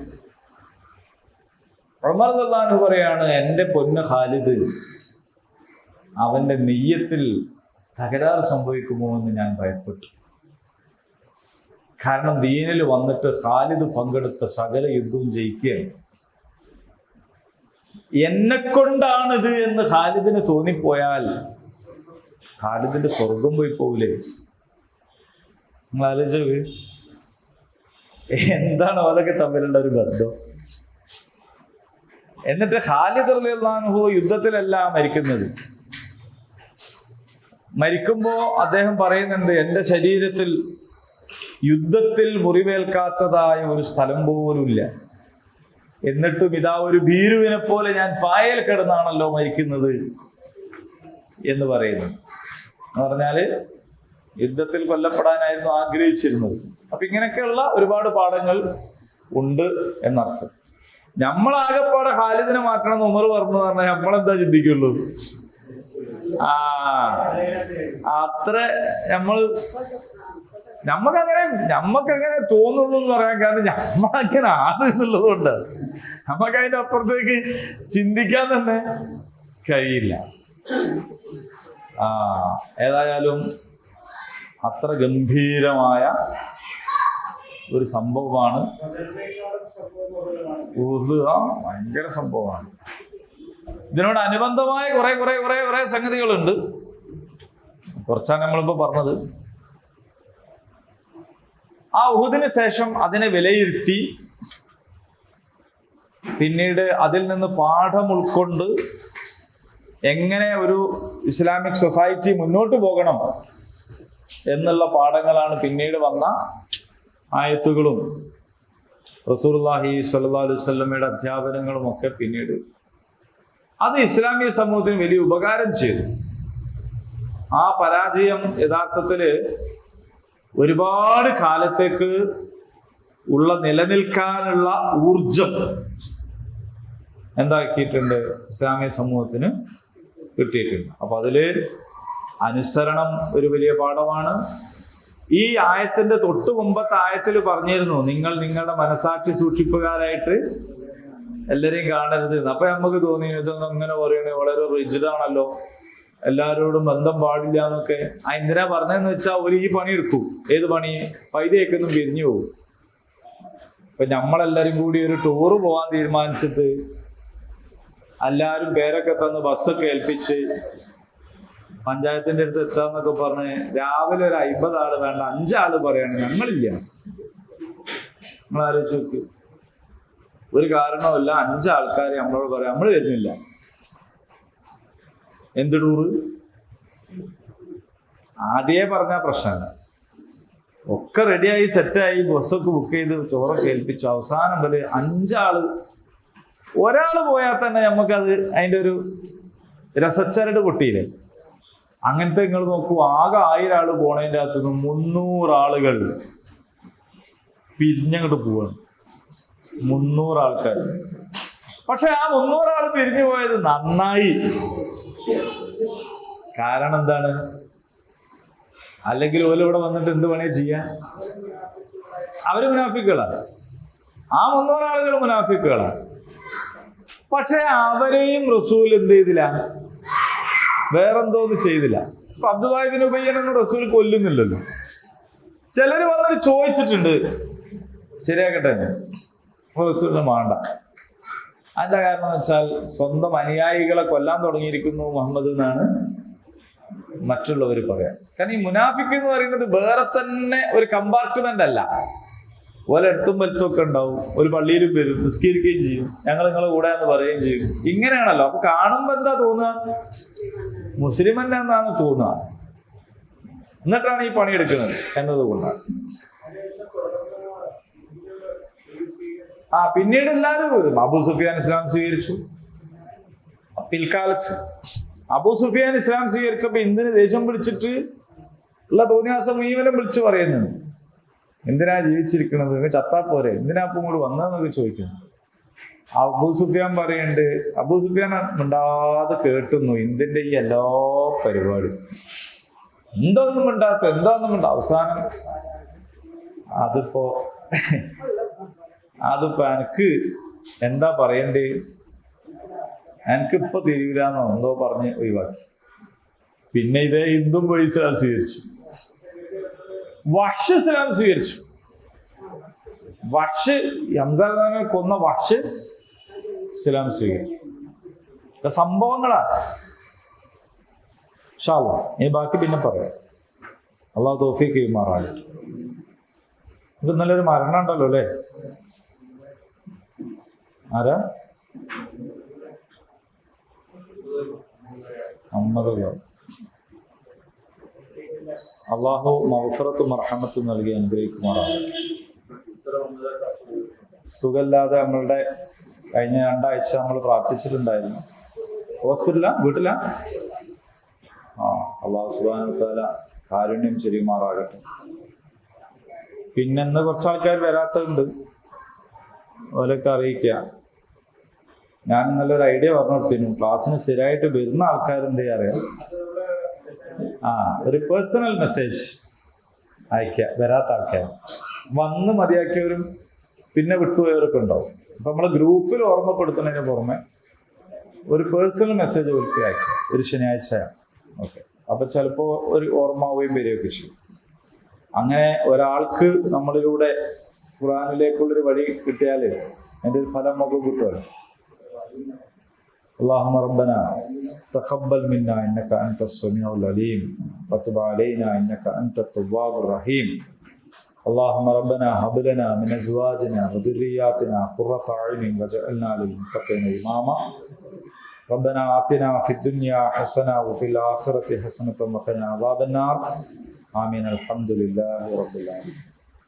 ഉമർ റളിയല്ലാഹു അൻഹു പറയാണ്, എൻ്റെ പൊന്ന് ഖാലിദ്, അവന്റെ നിയ്യത്തിൽ തകരാറ് സംഭവിക്കുമോ എന്ന് ഞാൻ ഭയപ്പെട്ടു. കാരണം ദീനിൽ വന്നിട്ട് ഖാലിദ് പങ്കെടുത്ത സകല യുദ്ധവും ജയിക്കുകയാണ്. എന്നെക്കൊണ്ടാണിത് എന്ന് ഖാലിദിന് തോന്നിപ്പോയാൽ ഖാലിദിന്റെ സ്വർഗം പോയി പോവില്ലേ? നിങ്ങൾ ആലോചിച്ച് എന്താണ് ഓലൊക്കെ തമ്മിലുള്ള ഒരു ബന്ധം. എന്നിട്ട് ഖാലിദ് റളിയല്ലാഹു അൻഹു യുദ്ധത്തിലല്ല മരിക്കുന്നത്. മരിക്കുമ്പോ അദ്ദേഹം പറയുന്നുണ്ട്, എൻ്റെ ശരീരത്തിൽ യുദ്ധത്തിൽ മുറിവേൽക്കാത്തതായ ഒരു സ്ഥലം പോലുമില്ല, എന്നിട്ടും ഇതാ ഒരു ഭീരുവിനെ പോലെ ഞാൻ പായൽ കിടന്നാണല്ലോ മരിക്കുന്നത് എന്ന് പറയുന്നു. എന്ന് പറഞ്ഞാല് യുദ്ധത്തിൽ കൊല്ലപ്പെടാനായിരുന്നു ആഗ്രഹിച്ചിരുന്നത്. അപ്പൊ ഇങ്ങനെയൊക്കെയുള്ള ഒരുപാട് പാഠങ്ങൾ ഉണ്ട് എന്നർത്ഥം. നമ്മളാകെപ്പാടെ ഖാലിദിനെ മാറ്റണം എന്ന് ഉമർ പറഞ്ഞു പറഞ്ഞാൽ നമ്മളെന്താ ചിന്തിക്കുള്ളൂ? അത്ര നമ്മക്കങ്ങനെ തോന്നുള്ളൂ എന്ന് പറയാൻ കാരണം നമ്മളങ്ങനെ ആണ് എന്നുള്ളത് കൊണ്ട് നമുക്ക് അതിന്റെ അപ്പുറത്തേക്ക് ചിന്തിക്കാൻ തന്നെ കഴിയില്ല. ഏതായാലും അത്ര ഗംഭീരമായ ഒരു സംഭവമാണ് ഭയങ്കര സംഭവമാണ്. ഇതിനോട് അനുബന്ധമായ കുറെ സംഗതികളുണ്ട്. കുറച്ചാണ് നമ്മളിപ്പോ പറഞ്ഞത്. ആ ഉഹുദിന് ശേഷം അതിനെ വിലയിരുത്തി പിന്നീട് അതിൽ നിന്ന് പാഠം ഉൾക്കൊണ്ട് എങ്ങനെ ഒരു ഇസ്ലാമിക് സൊസൈറ്റി മുന്നോട്ട് പോകണം എന്നുള്ള പാഠങ്ങളാണ് പിന്നീട് വന്ന ആയത്തുകളും റസൂലുള്ളാഹി സ്വല്ലല്ലാഹു അലൈഹി വസല്ലമയുടെ അധ്യാപനങ്ങളും ഒക്കെ പിന്നീട് അത് ഇസ്ലാമിക സമൂഹത്തിന് വലിയ ഉപകാരം ചെയ്തു. ആ പരാജയം യഥാർത്ഥത്തില് ഒരുപാട് കാലത്തേക്ക് ഉള്ള നിലനിൽക്കാനുള്ള ഊർജം എന്താക്കിയിട്ടുണ്ട്, ഇസ്ലാമിക സമൂഹത്തിന് കിട്ടിയിട്ടുണ്ട്. അപ്പൊ അതില് അനുസരണം ഒരു വലിയ പാഠമാണ്. ഈ ആയത്തിന്റെ തൊട്ടു മുമ്പത്തെ ആയത്തിൽ പറഞ്ഞിരുന്നു, നിങ്ങൾ നിങ്ങളുടെ മനസാക്ഷി സൂക്ഷിപ്പുകാരായിട്ട് എല്ലാരെയും കാണരുത്. അപ്പൊ നമുക്ക് തോന്നി ഇതൊന്നും അങ്ങനെ പറയണേ വളരെ റിജിഡാണല്ലോ, എല്ലാവരോടും ബന്ധം പാടില്ല എന്നൊക്കെ. എന്തിനാ പറഞ്ഞതെന്ന് വെച്ചാൽ ഒരു ഈ പണി എടുക്കും. ഏത് പണി? പൈതയൊക്കെ പിരിഞ്ഞു പോകും. ഇപ്പൊ നമ്മളെല്ലാരും കൂടി ഒരു ടൂറ് പോകാൻ തീരുമാനിച്ചിട്ട് എല്ലാരും പേരൊക്കെ തന്ന് ബസ്സൊക്കെ ഏൽപ്പിച്ച് പഞ്ചായത്തിന്റെ അടുത്ത് എത്താന്നൊക്കെ പറഞ്ഞ് രാവിലെ ഒരു 50 ആള് വേണ്ട 5 ആള് പറയാണ് ഞങ്ങളില്ല. നിങ്ങൾ ആലോചിച്ച് നോക്ക്. ഒരു കാരണവുമില്ല 5 ആൾക്കാർ നമ്മളോട് പറയാം നമ്മൾ വരുന്നില്ല. എന്ത് ടൂറ്? ആദ്യമേ പറഞ്ഞ പ്രശ്നമല്ല. ഒക്കെ റെഡിയായി സെറ്റായി ബസ്സൊക്കെ ബുക്ക് ചെയ്ത് ചോറൊക്കെ ഏൽപ്പിച്ചു. അവസാനം വരെ 5 ആള്, ഒരാള് പോയാൽ തന്നെ നമുക്കത് അതിൻ്റെ ഒരു രസച്ചരട് പൊട്ടിയില്ലേ. അങ്ങനത്തെ നിങ്ങൾ നോക്കൂ, ആകെ 1000 ആള് പോണതിൻ്റെ അകത്ത് നിന്ന് 300 ആളുകൾ പിരിഞ്ഞങ്ങോട്ട് പോവാണ്. 300 ആൾക്കാർ. പക്ഷെ ആ 300 ആള് പിരിഞ്ഞു പോയത് നന്നായി. കാരണം എന്താണ്? അല്ലെങ്കിൽ ഓല ഇവിടെ വന്നിട്ട് എന്ത് പണിയാ ചെയ്യാൻ? അവര് മുനാഫിക്കുകളാണ്. ആ 300 ആളുകൾ മുനാഫിക്കുകളാണ്. പക്ഷെ അവരെയും റസൂൽ എന്ത് ചെയ്തില്ല? വേറെന്തോന്ന് ചെയ്തില്ല. ഇപ്പൊ അബ്ദുല്ലാഹി ഇബ്നു ഉബയ്യനൊന്നും റസൂൽ കൊല്ലുന്നില്ലല്ലോ. ചിലര് വന്നിട്ട് ചോദിച്ചിട്ടുണ്ട്, ശരിയാക്കട്ടെ റസൂലിന് വേണ്ട. അതിന്റെ കാരണം എന്ന് വെച്ചാൽ സ്വന്തം അനുയായികളെ കൊല്ലാൻ തുടങ്ങിയിരിക്കുന്നു മുഹമ്മദ് എന്നാണ് മറ്റുള്ളവർ പറയാം. കാരണം ഈ മുനാഫിക്ക് എന്ന് പറയുന്നത് വേറെ തന്നെ ഒരു കമ്പാർട്ട്മെന്റ് അല്ല. ഓലെ എടുത്തും വലുത്തും ഒക്കെ ഉണ്ടാവും. ഒരു പള്ളിയിലും വരും, നിസ്കരിക്കുകയും ചെയ്യും, ഞങ്ങൾ നിങ്ങളെ കൂടെ എന്ന് പറയുകയും ചെയ്യും. ഇങ്ങനെയാണല്ലോ. അപ്പൊ കാണുമ്പോ എന്താ തോന്നുക? മുസ്ലിം തന്നെ എന്നാണ് തോന്നുക. എന്നിട്ടാണ് ഈ പണിയെടുക്കുന്നത് എന്നതുകൊണ്ടാണ്. പിന്നീട് എല്ലാവരും വരും. അബൂ സുഫിയാൻ ഇസ്ലാം സ്വീകരിച്ചു. പിൽക്കാലത്ത് അബൂ സുഫിയാൻ ഇസ്ലാം സ്വീകരിച്ചപ്പോ എന്തിന് ദേഷ്യം പിടിച്ചിട്ട് ഉള്ള തോന്നിയാസം മുഴുവനും വിളിച്ചു പറയുന്നത്, എന്തിനാ ജീവിച്ചിരിക്കണത്, ചത്താ പോരെ, എന്തിനാ ഇപ്പൊ ഇങ്ങോട്ട് വന്നതെന്നൊക്കെ ചോദിക്കുന്നു. അബൂ സുഫിയാൻ പറയുന്നുണ്ട്, അബൂ സുഫിയാൻ മിണ്ടാതെ കേട്ടുന്നു ഇന്ത്യന്റെ ഈ എല്ലാ പരിപാടിയും. എന്താന്നും മിണ്ടാ. അവസാനം അതിപ്പോ എനിക്ക് എന്താ പറയണ്ടേ, എനിക്കിപ്പോ തിരിയില്ലാന്നോ എന്തോ പറഞ്ഞ് ഒഴിവാക്കി. പിന്നെ ഇതേ ഹിന്ദും പോയി ഇസ്ലാം സ്വീകരിച്ചു. വഹ്ഷ് ഇസ്ലാം സ്വീകരിച്ചു. വഹ്ഷ് ഹംസനെ കൊന്ന വഹ്ഷ് ഇസ്ലാം സ്വീകരിച്ചു. സംഭവങ്ങളാണ്. ഇൻഷാ അല്ലാഹ് ഈ ബാക്കി പിന്നെ പറയാം. അള്ളാഹു തൗഫീഖ് ചെയ്യുമാറാകട്ടെ. ഇത് നല്ലൊരു മരണം ഉണ്ടല്ലോ അല്ലേ? ആരാ? അള്ളാഹു മഗ്ഫിറത്തും മർഹമത്തും നൽകി അനുഗ്രഹിക്കുമാറാകട്ടെ. സുഖമില്ലാതെ നമ്മളുടെ കഴിഞ്ഞ 2 ആഴ്ച നമ്മൾ പ്രാർത്ഥിച്ചിട്ടുണ്ടായിരുന്നു. ഹോസ്പിറ്റലാ? വീട്ടിലാ? അള്ളാഹു സുബ്ഹാനഹു വ തആല കാരുണ്യം ചെയ്യുമാറാകട്ടെ. പിന്നെന്ന് കുറച്ച് ആൾക്കാർ വരാത്തതുണ്ട്, ഓലൊക്കെ അറിയിക്കുക. ഞാൻ നല്ലൊരു ഐഡിയ പറഞ്ഞു കൊടുത്തിരുന്നു. ക്ലാസ്സിന് സ്ഥിരമായിട്ട് വരുന്ന ആൾക്കാരെന്ത് ചെയ്യാ അറിയാം, ഒരു പേഴ്സണൽ മെസ്സേജ് അയക്കുക. വരാത്ത ആൾക്കാർ, വന്ന് മതിയാക്കിയവരും പിന്നെ വിട്ടുപോയവരൊക്കെ ഉണ്ടാവും. അപ്പൊ നമ്മളെ ഗ്രൂപ്പിൽ ഓർമ്മപ്പെടുത്തുന്നതിന് പുറമെ ഒരു പേഴ്സണൽ മെസ്സേജ് ഒരിക്കൽ അയക്കുക. ഒരു ശനിയാഴ്ച, ഓക്കെ. അപ്പൊ ചിലപ്പോൾ ഒരു ഓർമ്മാവുകയും വരികയൊക്കെ ചെയ്യും. അങ്ങനെ ഒരാൾക്ക് നമ്മളിലൂടെ ഖുർആനിലേക്കുള്ളൊരു വഴി കിട്ടിയാൽ അതിൻ്റെ ഒരു ഫലം നമുക്ക് കിട്ടുമല്ലോ. اللهم ربنا تقبل منا إنك أنت السميع العليم وتب علينا إنك أنت التواب الرحيم. اللهم ربنا هب لنا من أزواجنا وذرياتنا قرة أعين واجعلنا للمتقين إماما. ربنا آتنا في الدنيا حسنة وفي الآخرة حسنة وقنا عذاب النار. آمين. الحمد لله رب العالمين.